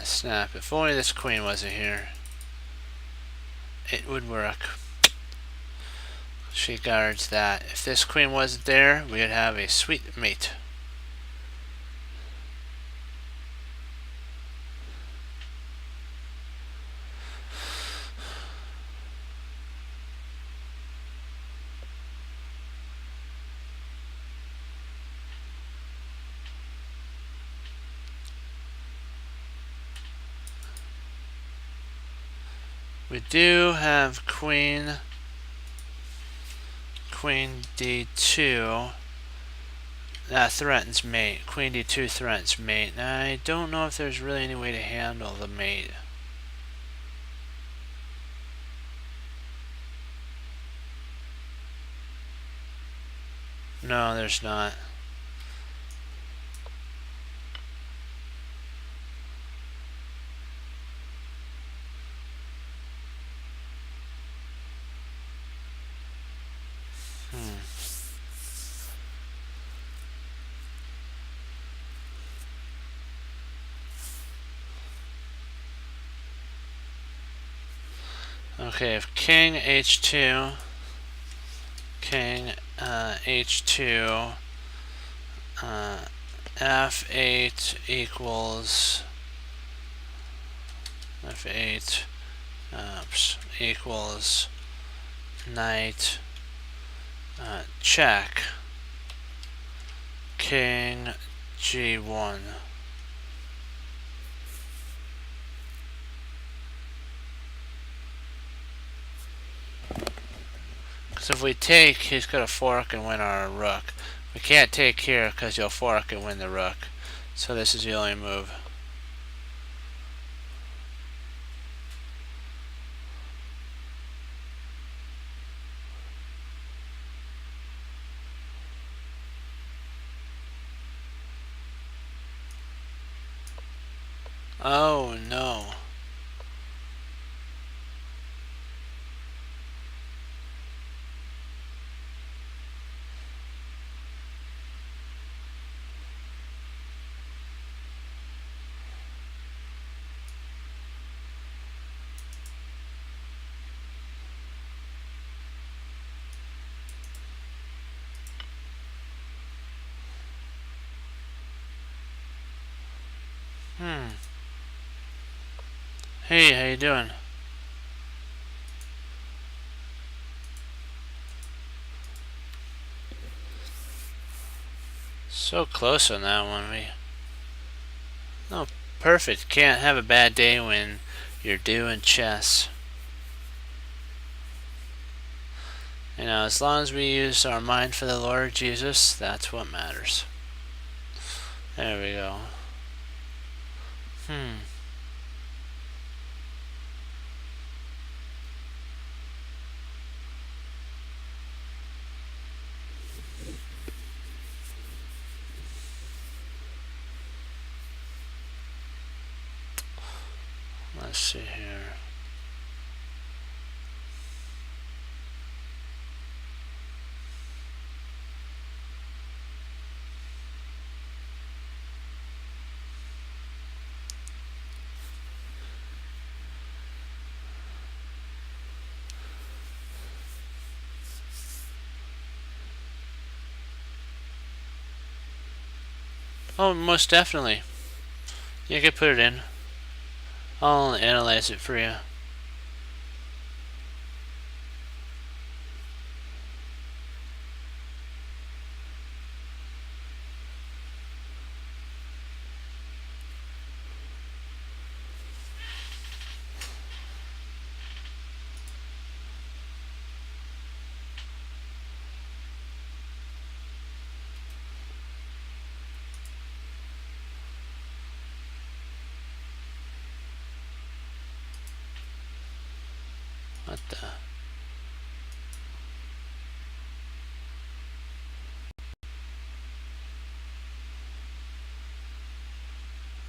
Snap. If only this queen wasn't here, it would work. She guards that. If this queen wasn't there, we would have a sweet mate. We do have queen D2. That threatens mate. Queen D2 threatens mate. Now, I don't know if there's really any way to handle the mate. No, there's not. Okay, if king H2, H2, F8 equals equals knight check, king G1. So if we take, he's going to fork and win our rook. We can't take here because you'll fork and win the rook. So this is the only move. Oh no. Hey, how you doing? So close on that one. No Perfect. Can't have a bad day when you're doing chess. You know, as long as we use our mind for the Lord Jesus, that's what matters. There we go. Let's see here. Oh, most definitely. You can put it in. I'll analyze it for you. What the?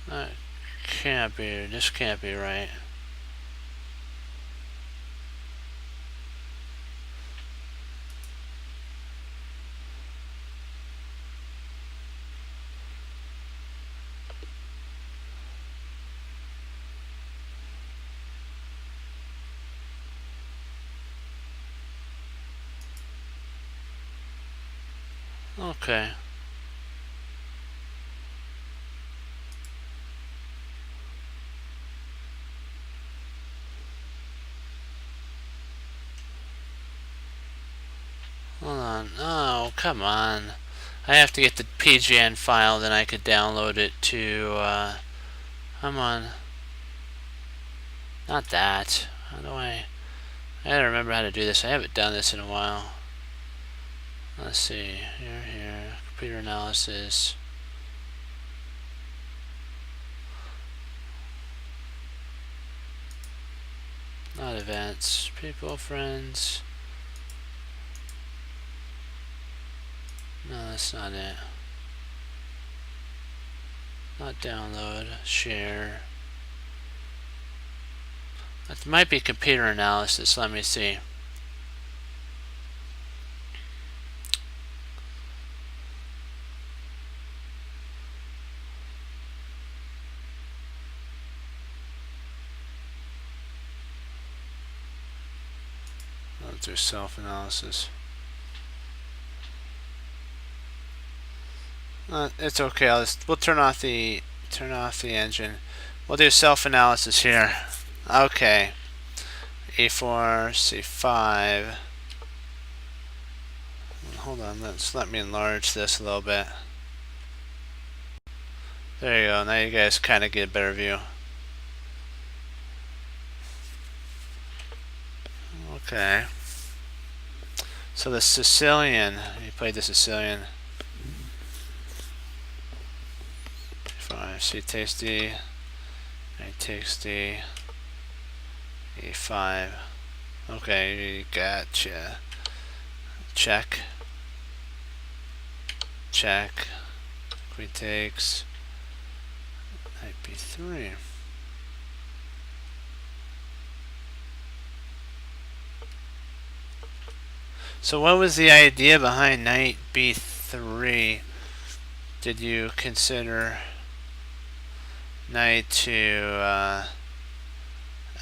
That can't be. This can't be right. Okay. Hold on. Oh, come on. I have to get the PGN file, then I could download it to, come on. Not that. How do I gotta remember how to do this. I haven't done this in a while. Let's see. Here. Computer analysis. Not events. People, friends. No, that's not it. Not download. Share. That might be computer analysis. Let me see. Let's do self-analysis. It's okay. We'll turn off the engine. We'll do self-analysis here. Okay. E4, C5. Hold on. Let me enlarge this a little bit. There you go. Now you guys kind of get a better view. Okay. So the Sicilian. You played the Sicilian. C takes D, A takes D, E5. Okay, gotcha. Check. Check. Queen takes. Knight B3. So what was the idea behind Knight B3? Did you consider Knight to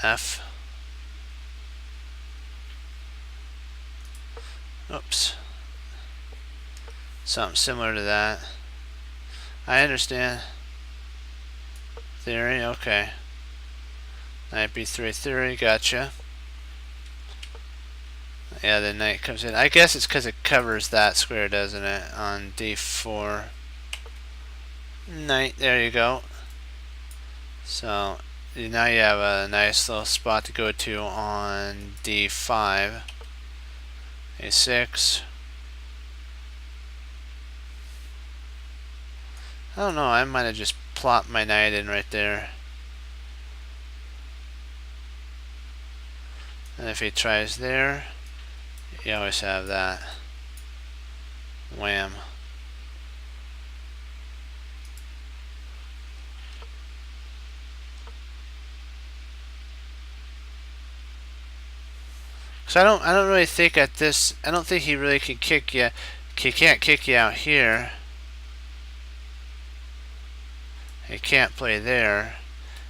F? Oops. Something similar to that. I understand. Theory, okay. Knight B3 theory, gotcha. Yeah, the knight comes in. I guess it's because it covers that square, doesn't it? On D4. Knight, there you go. So now you have a nice little spot to go to on d5, a6. I don't know, I might have just plopped my knight in right there. And if he tries there, you always have that. Wham. So I don't really think at this, I don't think he really can kick you. He can't kick you out here. He can't play there.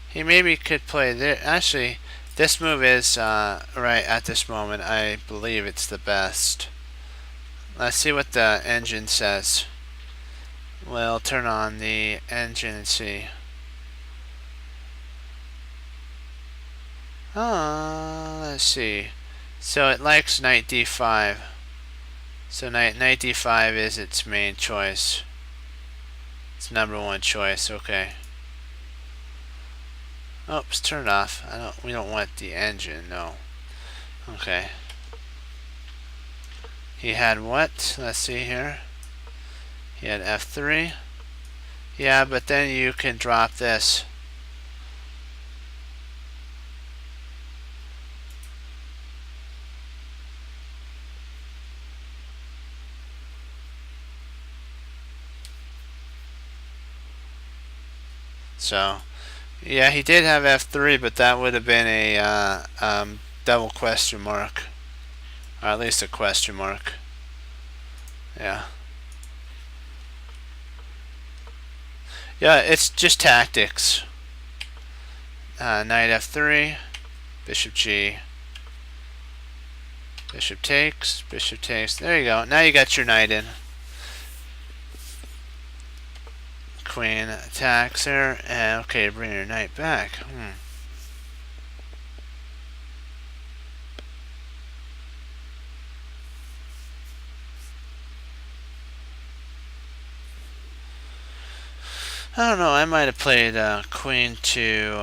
He maybe could play there. Actually, this move is, right at this moment, I believe it's the best. Let's see what the engine says. We'll turn on the engine and see. Let's see. So it likes knight d5. So knight d5 is its main choice. It's #1 choice. Okay. Oops, turn it off. We don't want the engine. No. Okay. He had what? Let's see here. He had f3. Yeah, but then you can drop this. So, yeah, he did have f3, but that would have been a double question mark. Or at least a question mark. Yeah. Yeah, it's just tactics. Knight f3, bishop g, bishop takes, bishop takes. There you go. Now you got your knight in. Queen attacks there, and okay, bring your knight back. I don't know, I might have played queen to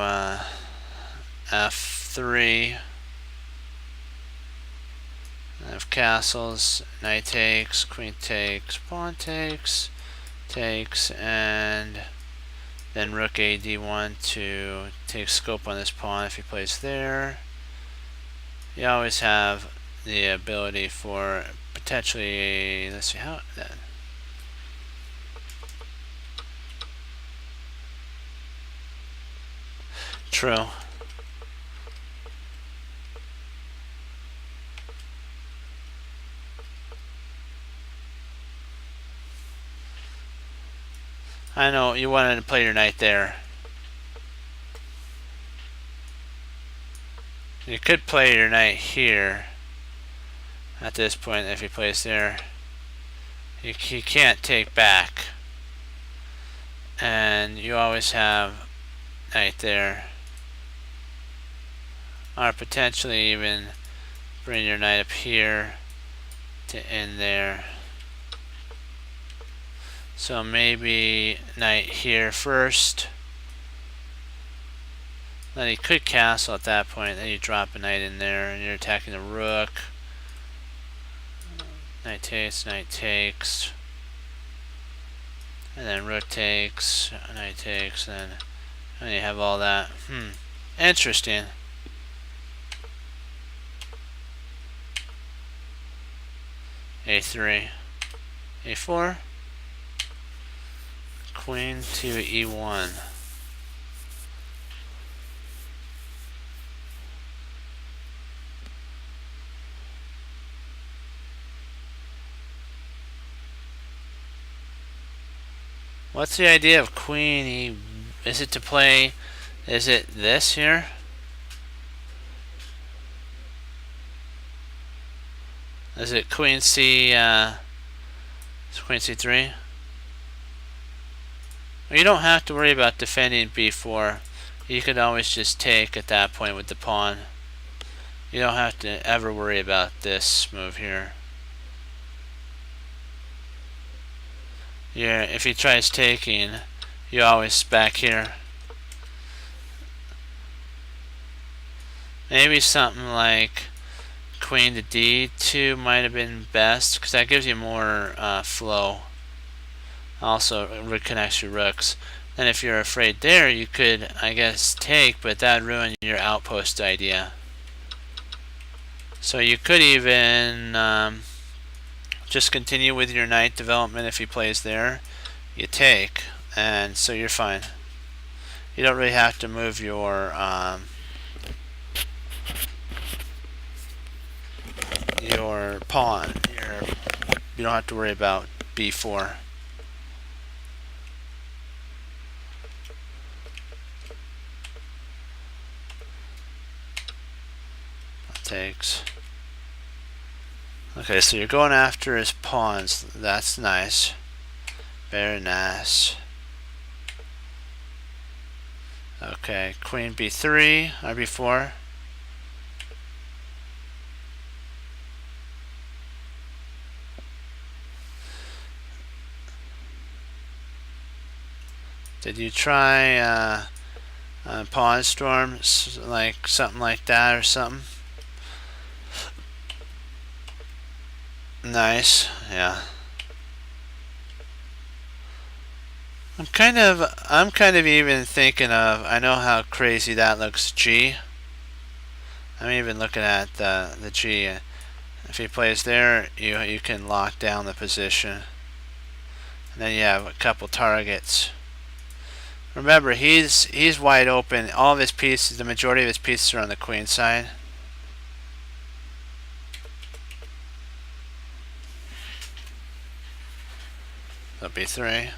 f3. I have castles, knight takes, queen takes, pawn takes, and then rook a d1 to take scope on this pawn if he plays there. You always have the ability for potentially, let's see how that. True. I know you wanted to play your knight there. You could play your knight here at this point if he plays there. He can't take back. And you always have knight there. Or potentially even bring your knight up here to end there. So maybe knight here first. Then he could castle at that point. Then you drop a knight in there and you're attacking the rook. Knight takes, and then rook takes, knight takes, and you have all that. Interesting. a3, a4, queen to e1. What's the idea of queen e? Is it to play? Is it this here? Is it queen c? Queen c3? Well, you don't have to worry about defending b4. You could always just take at that point with the pawn. You don't have to ever worry about this move here. Yeah, if he tries taking, you always back here. Maybe something like queen to d2 might have been best, because that gives you more flow. Also reconnects your rooks. And if you're afraid there, you could, I guess, take, but that'd ruin your outpost idea. So you could even just continue with your knight development if he plays there. You take, and so you're fine. You don't really have to move your pawn. You don't have to worry about b4. Takes. Okay, so you're going after his pawns. That's nice. Very nice. Okay, queen b3 or b4. Did you try pawn storm, like something like that or something? Nice, yeah. I'm kind of even thinking of, I know how crazy that looks, G. I'm even looking at the G. If he plays there, you can lock down the position. And then you have a couple targets. Remember, he's wide open. All of his pieces, the majority of his pieces are on the queen side. So b3.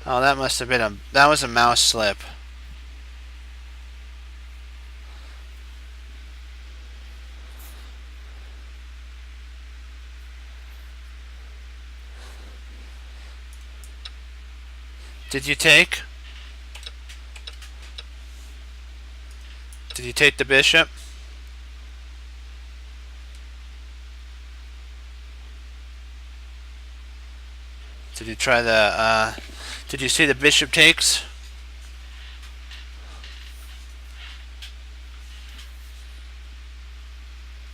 Oh, that must have been that was a mouse slip. Did you take? Did you take the bishop? Did you try the did you see the bishop takes?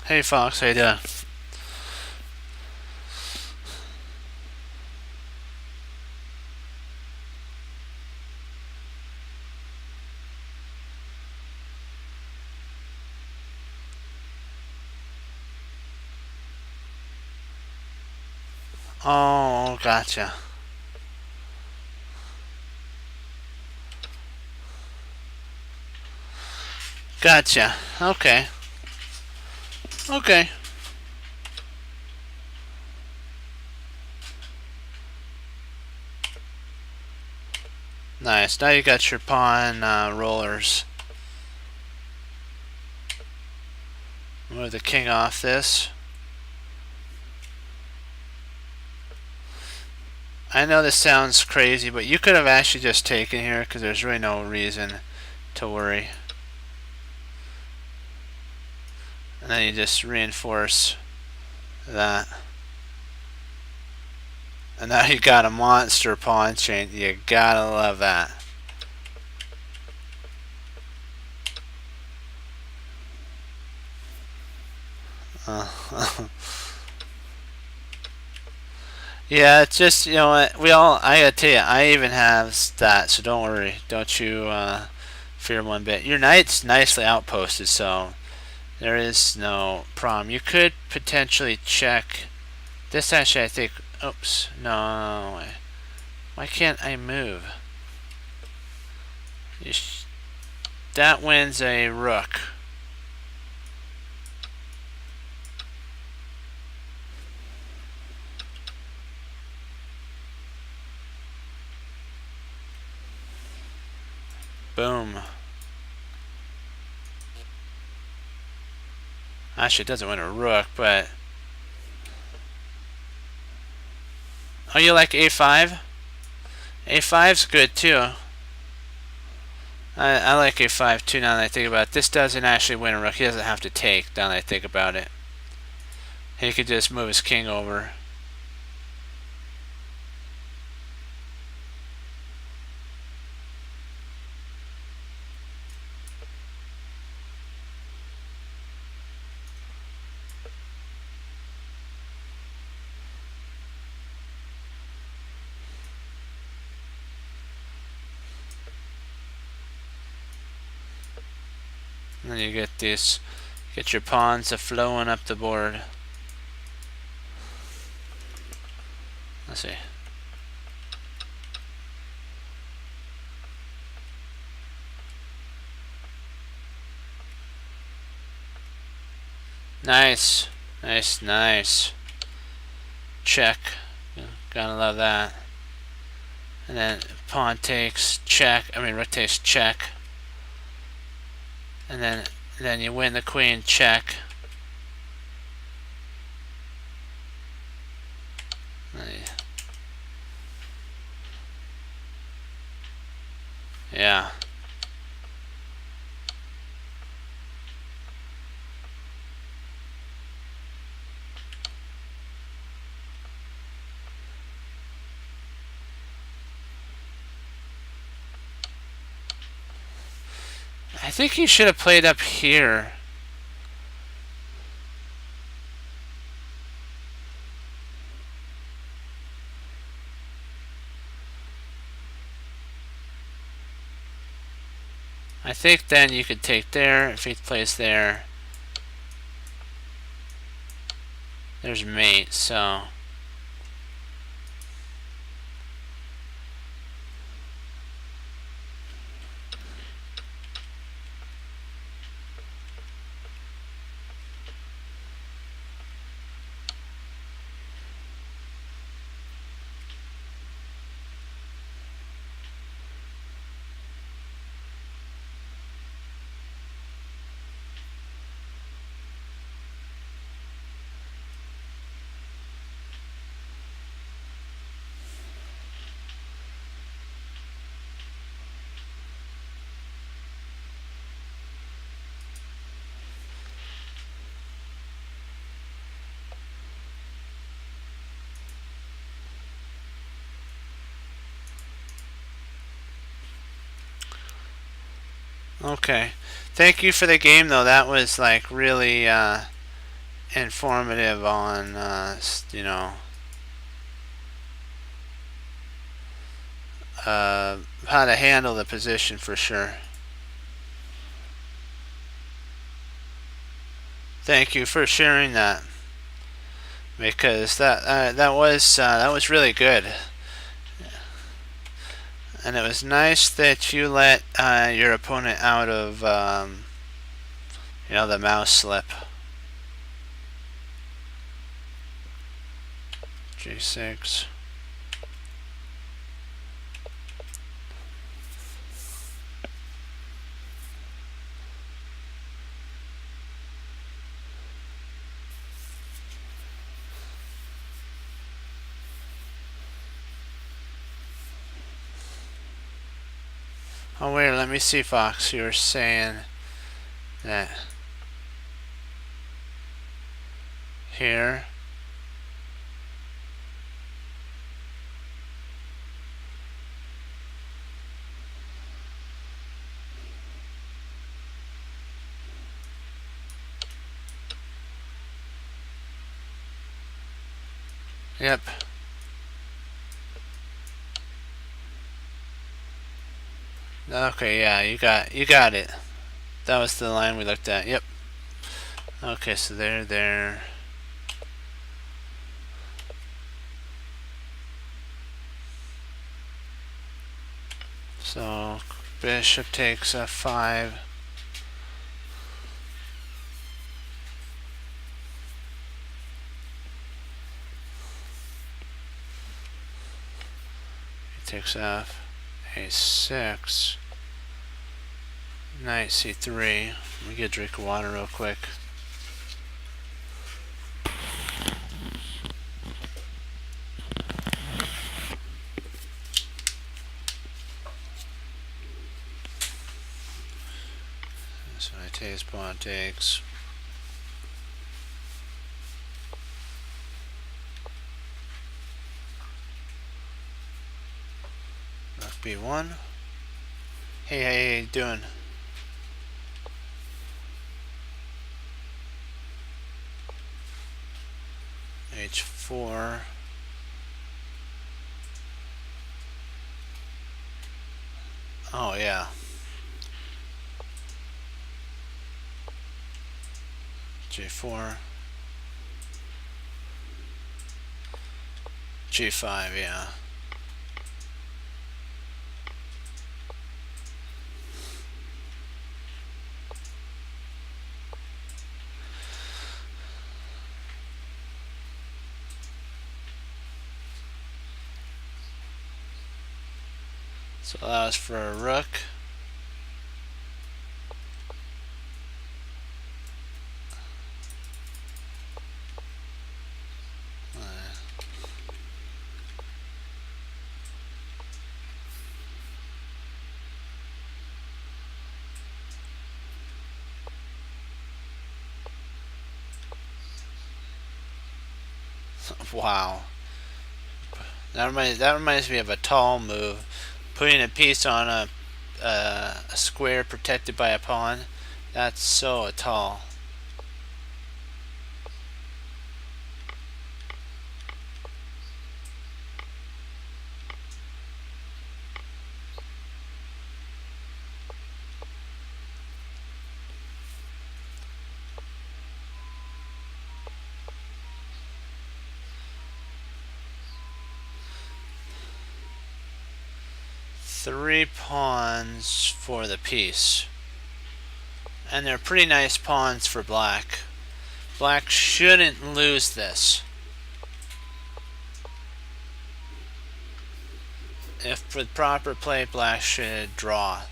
Hey Fox, how you doing? Oh, gotcha. Gotcha. Okay. Okay. Nice. Now you got your pawn rollers. Move the king off this. I know this sounds crazy, but you could have actually just taken here because there's really no reason to worry. And then you just reinforce that. And now you got a monster pawn chain. You gotta love that. Yeah, it's just, you know what, I gotta tell you, I even have stats, so don't worry. Don't you fear one bit. Your knight's nicely outposted, so there is no problem. You could potentially check. This actually, I think, oops, no. Why can't I move? That wins a rook. Boom. Actually, it doesn't win a rook, but... Oh, you like a5? a5's good, too. I like a5, too, now that I think about it. This doesn't actually win a rook. He doesn't have to take, now that I think about it. He could just move his king over. And then you get your pawns a flowing up the board. Let's see. Nice. Nice, nice. Check. Gotta love that. And then pawn takes, check. Rook takes, check. And then you win the queen, check. Yeah. I think he should have played up here. I think then you could take there if he plays there. There's mate, so okay. Thank you for the game, though. That was like really informative on how to handle the position for sure. Thank you for sharing that, because that was really good, and it was nice that you let your opponent out of the mouse slip. G6. Oh wait, let me see, Fox. You were saying that here. Yep. Okay, yeah, you got it. That was the line we looked at. Yep. Okay, so there. So bishop takes f5. He takes f. a6. Knight c3. Let me get a drink of water real quick. So I takes, pawn takes. Rook b1. Hey, how you doing? h4. Oh yeah. G4. G5, yeah. So that was for a rook. Wow. That reminds me of a tall move. Putting a piece on a square protected by a pawn. That's so tall. Three pawns for the piece. And they're pretty nice pawns for black. Black shouldn't lose this. If with proper play, black should draw.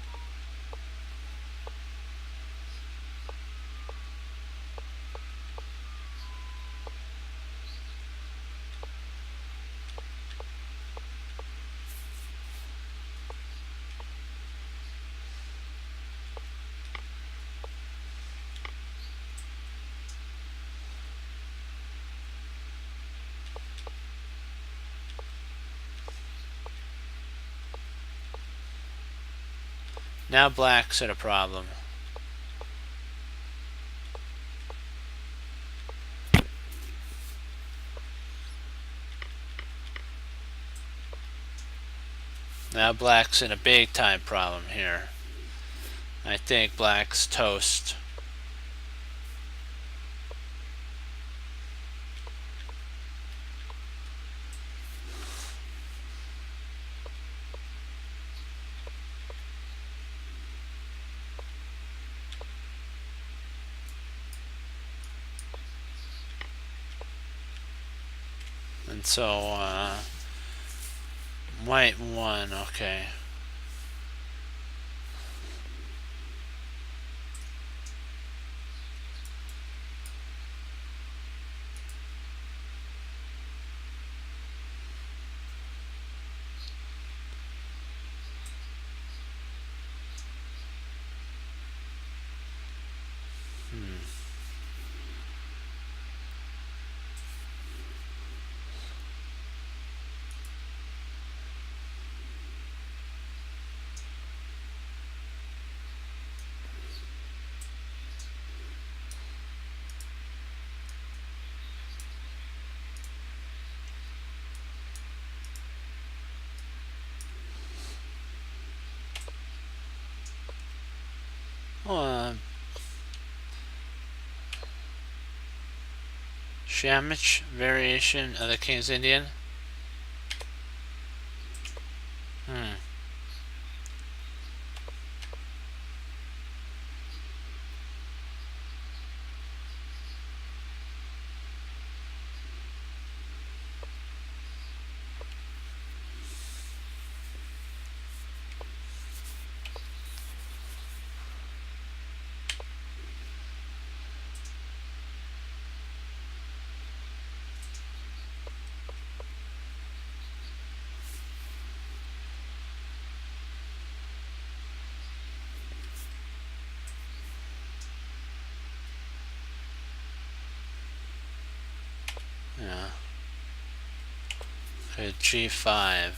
Now black's at a problem. Now black's in a big time problem here. I think black's toast. And so, white won, okay. Shamish variation of the King's Indian. Yeah. Okay, G5.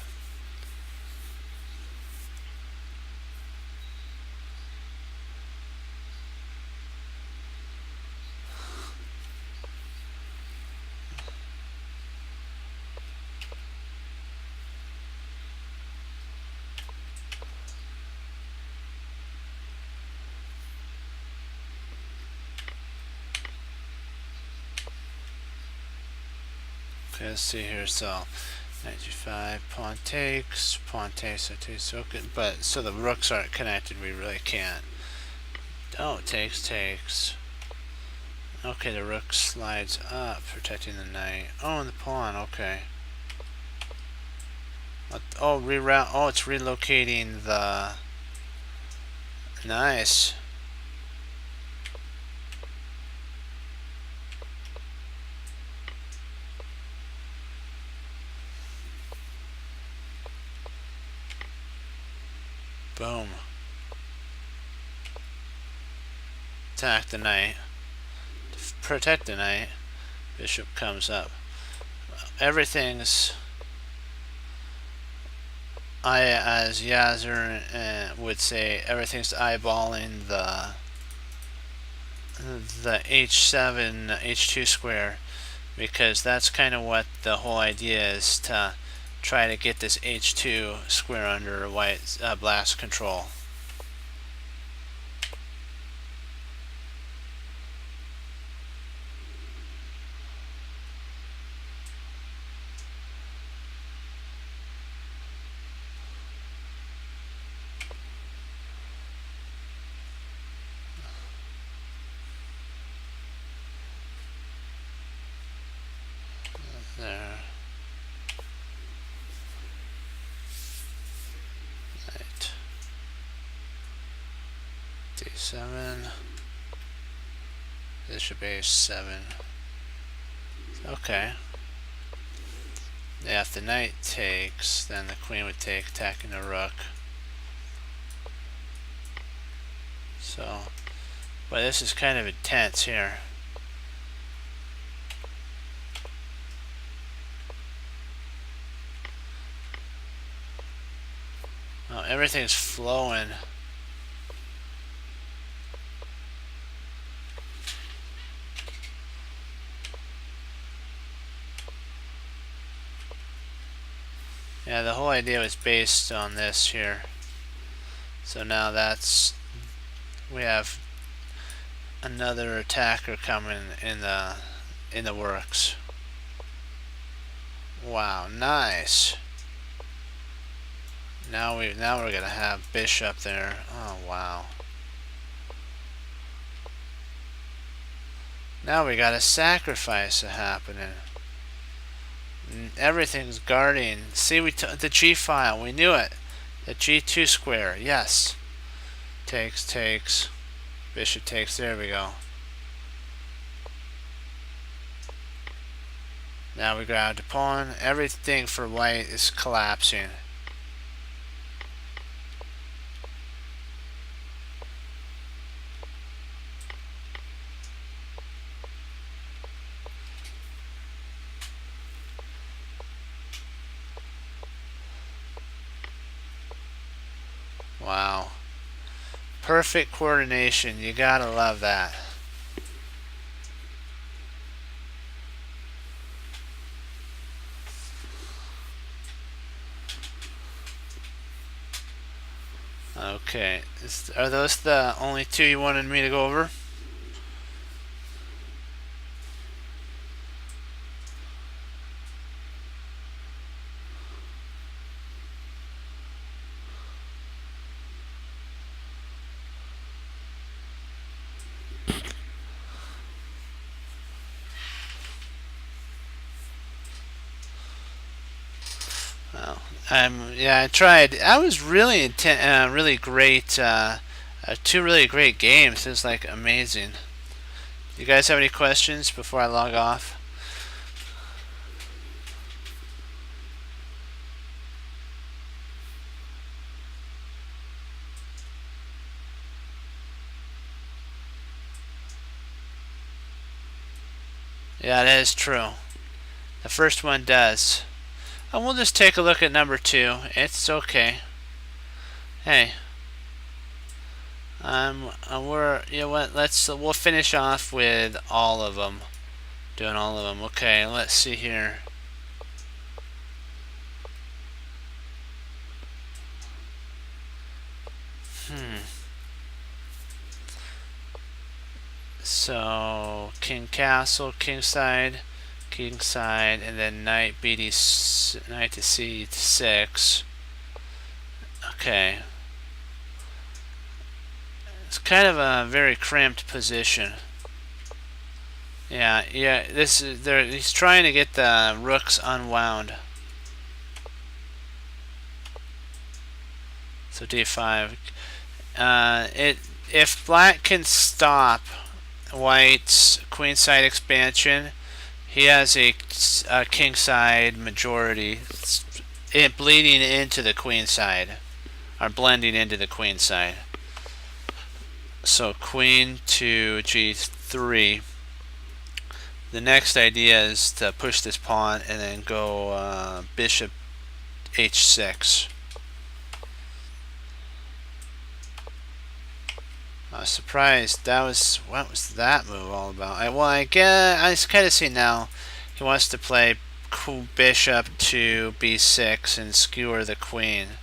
Okay, let's see here. So 95, pawn takes, I take, so good. But so the rooks aren't connected. We really can't. Oh, takes. Okay, the rook slides up, protecting the knight. Oh, and the pawn. Okay. Oh, reroute. Oh, it's relocating the. Nice. Boom. Attack the knight. Protect the knight. Bishop comes up. Everything's. As Yazzer would say, everything's eyeballing the h7, h2 square, because that's kind of what the whole idea is, to try to get this h2 square under white black's control. There. Right. D7. Bishop h7. Okay. Yeah, if the knight takes, then the queen would take, attacking the rook. So, but this is kind of intense here. Oh, everything's flowing. Yeah, the whole idea was based on this here. So now we have another attacker coming in the works. Wow, nice. Now we're gonna have bishop there. Oh wow. Now we got a sacrifice happening. Everything's guarding. See, the G file. We knew it. The G2 square. Yes. Takes. Bishop takes. There we go. Now we grab the pawn. Everything for white is collapsing. Wow. Perfect coordination. You gotta love that. Okay. Are those the only two you wanted me to go over? Well, yeah, I tried. I was really really great. Two really great games. It was like amazing. You guys have any questions before I log off? Yeah, that is true. The first one does. And we'll just take a look at number 2. It's okay. Hey. You know what? We'll finish off with all of them. Doing all of them. Okay, let's see here. So, king castle, king side, king side, and then knight knight to c6. Okay. It's kind of a very cramped position. Yeah. This is there. He's trying to get the rooks unwound. So d5. If black can stop white's queenside expansion, he has a kingside majority. It bleeding into the queenside, or blending into the queenside. So queen to g3. The next idea is to push this pawn and then go bishop h6. I was surprised. What was that move all about? I kind of see now he wants to play bishop to b6 and skewer the queen.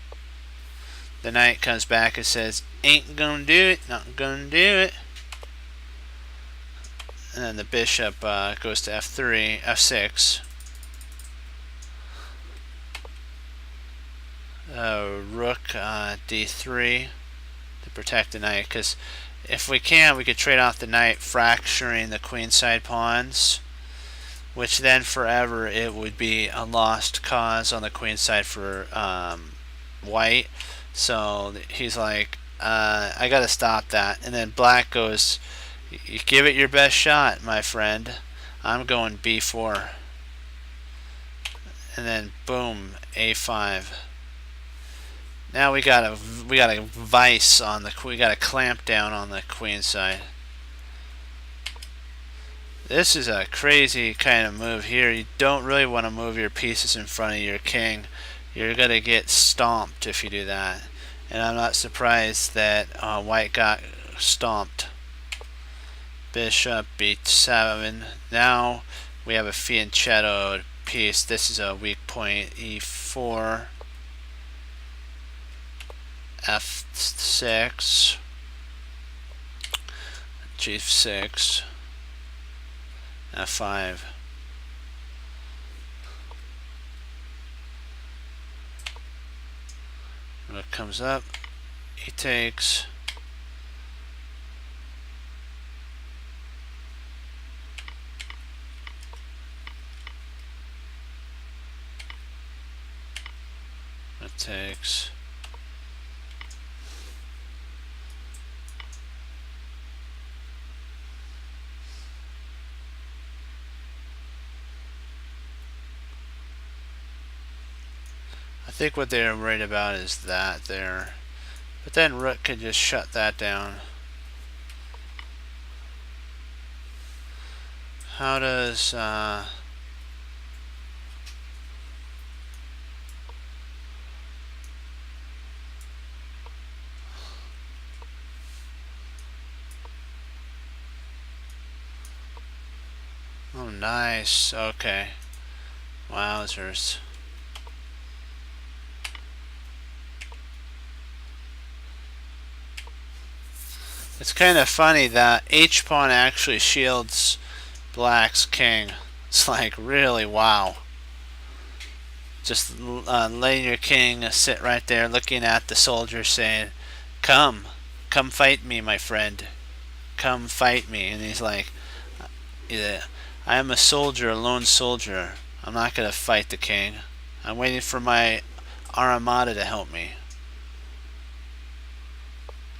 The knight comes back and says, "Ain't gonna do it. Not gonna do it." And then the bishop goes to f3, f6. Rook d3 to protect the knight, because if we can, we could trade off the knight, fracturing the queenside pawns, which then forever it would be a lost cause on the queenside for white. So he's like, I gotta stop that. And then black goes, "You give it your best shot, my friend. I'm going b4." And then boom, a5. Now we got a vice on we got a clamp down on the queen side. This is a crazy kind of move here. You don't really want to move your pieces in front of your king. You're gonna get stomped if you do that. And I'm not surprised that white got stomped. Bishop b7. Now we have a fianchetto piece. This is a weak point. e4. f6, g6, f5. Rook comes up, he takes. It takes. I think what they're worried about is that there. But then rook could just shut that down. How does oh, nice. Okay. Wowzers. It's kind of funny that H pawn actually shields black's king. It's like, really, wow. Just letting your king sit right there looking at the soldier saying, come fight me, my friend. Come fight me. And he's like, I am a soldier, a lone soldier. I'm not going to fight the king. I'm waiting for my armada to help me.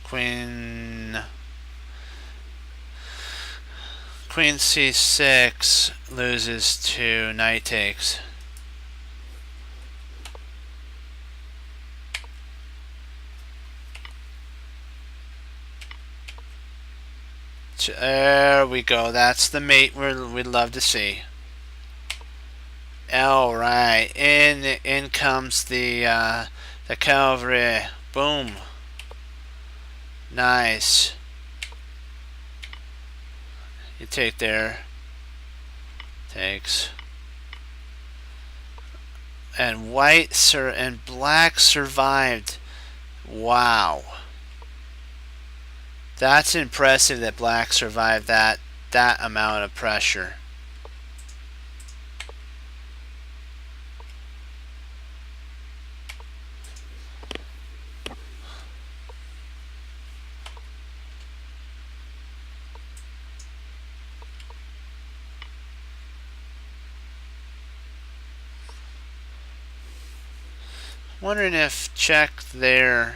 Queen c6 loses to knight takes. There we go. That's the mate we'd love to see. All right, in comes the cavalry. Boom. Nice. You take there. Takes. And white and black survived. Wow. That's impressive that black survived that amount of pressure. Wondering if check there.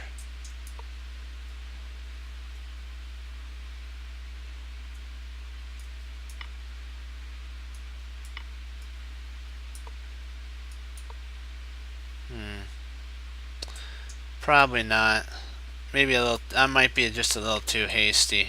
Probably not. Maybe a little. I might be just a little too hasty.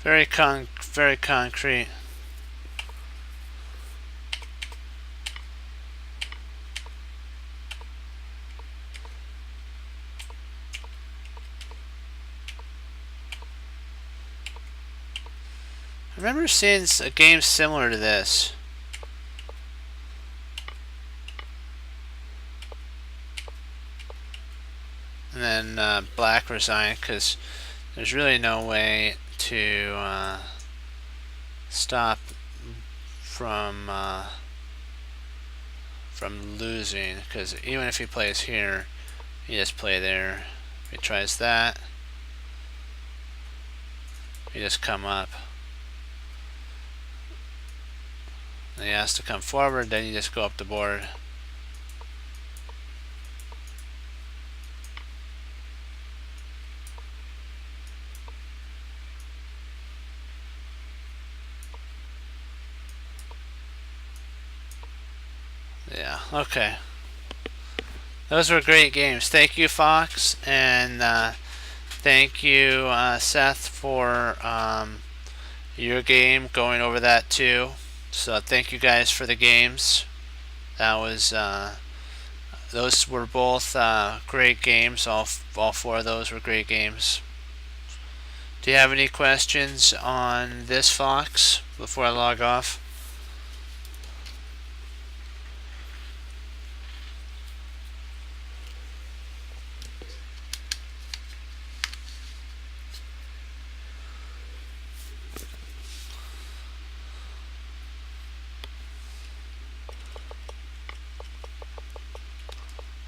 Very concrete. I remember seeing a game similar to this. And then black resigned because there's really no way to stop from losing, because even if he plays here, he just play there. If he tries that, he just come up. And he has to come forward, then you just go up the board. Yeah, okay. Those were great games. Thank you, Fox, and thank you, Seth, for your game, going over that too. So thank you guys for the games. That was those were both great games. All four of those were great games. Do you have any questions on this, Fox, before I log off?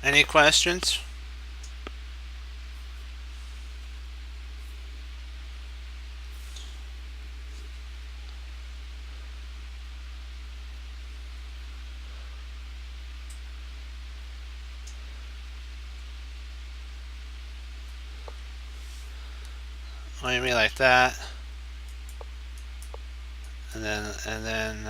Any questions? Oh, you mean like that? And then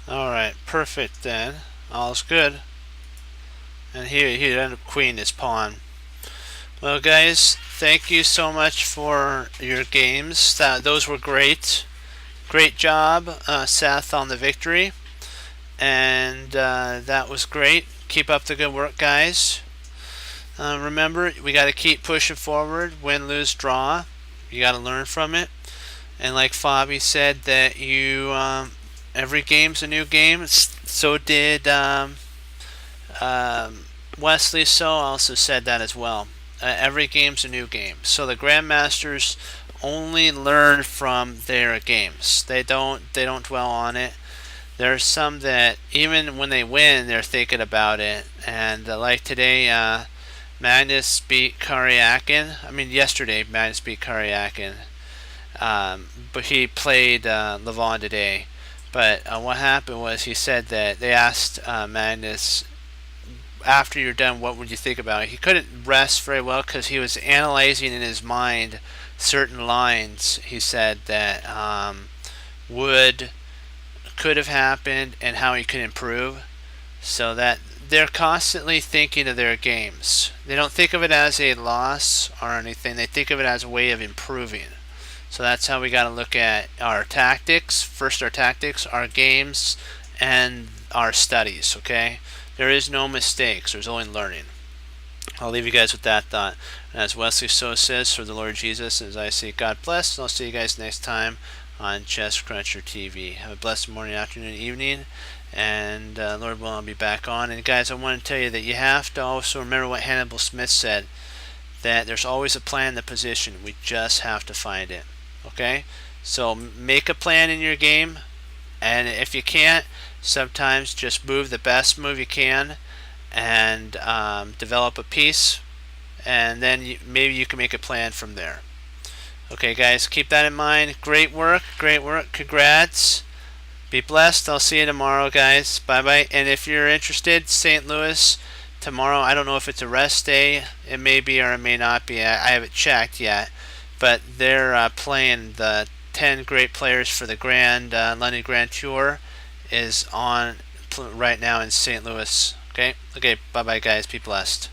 alright, perfect then. All's good. And he'd end up queen his pawn. Well, guys, thank you so much for your games. Those were great. Great job, Seth, on the victory. And that was great. Keep up the good work, guys. Remember, we got to keep pushing forward. Win, lose, draw. You got to learn from it. And like Fabi said, that you every game's a new game. So did Wesley. So also said that as well. Every game's a new game. So the Grandmasters only learn from their games. They don't dwell on it. There's some that even when they win, they're thinking about it. And like today, Magnus beat Karyakin. I mean, yesterday Magnus beat Karyakin. But he played Levon today. But what happened was he said that they asked Magnus, after you're done, what would you think about it? He couldn't rest very well because he was analyzing in his mind certain lines. He said that would could have happened and how he could improve, so that they're constantly thinking of their games. They don't think of it as a loss or anything. They think of it as a way of improving. So that's how we got to look at our tactics. First, our tactics, our games, and our studies. Okay, there is no mistakes. There's only learning. I'll leave you guys with that thought. And as Wesley So says, for the Lord Jesus, as I say, God bless. And I'll see you guys next time on Chess Cruncher TV. Have a blessed morning, afternoon, evening. And Lord willing, I'll be back on. And guys, I want to tell you that you have to also remember what Hannibal Smith said, that there's always a plan in the position. We just have to find it. Okay? So make a plan in your game. And if you can't, sometimes just move the best move you can and develop a piece, and then maybe you can make a plan from there. Okay guys, keep that in mind. Great work, congrats, be blessed. I'll see you tomorrow guys, bye bye. And if you're interested, St. Louis tomorrow, I don't know if it's a rest day, it may be or it may not be, I haven't checked yet, but they're playing the 10 great players for the London Grand Tour is on right now in St. Louis. Okay, bye bye guys, be blessed.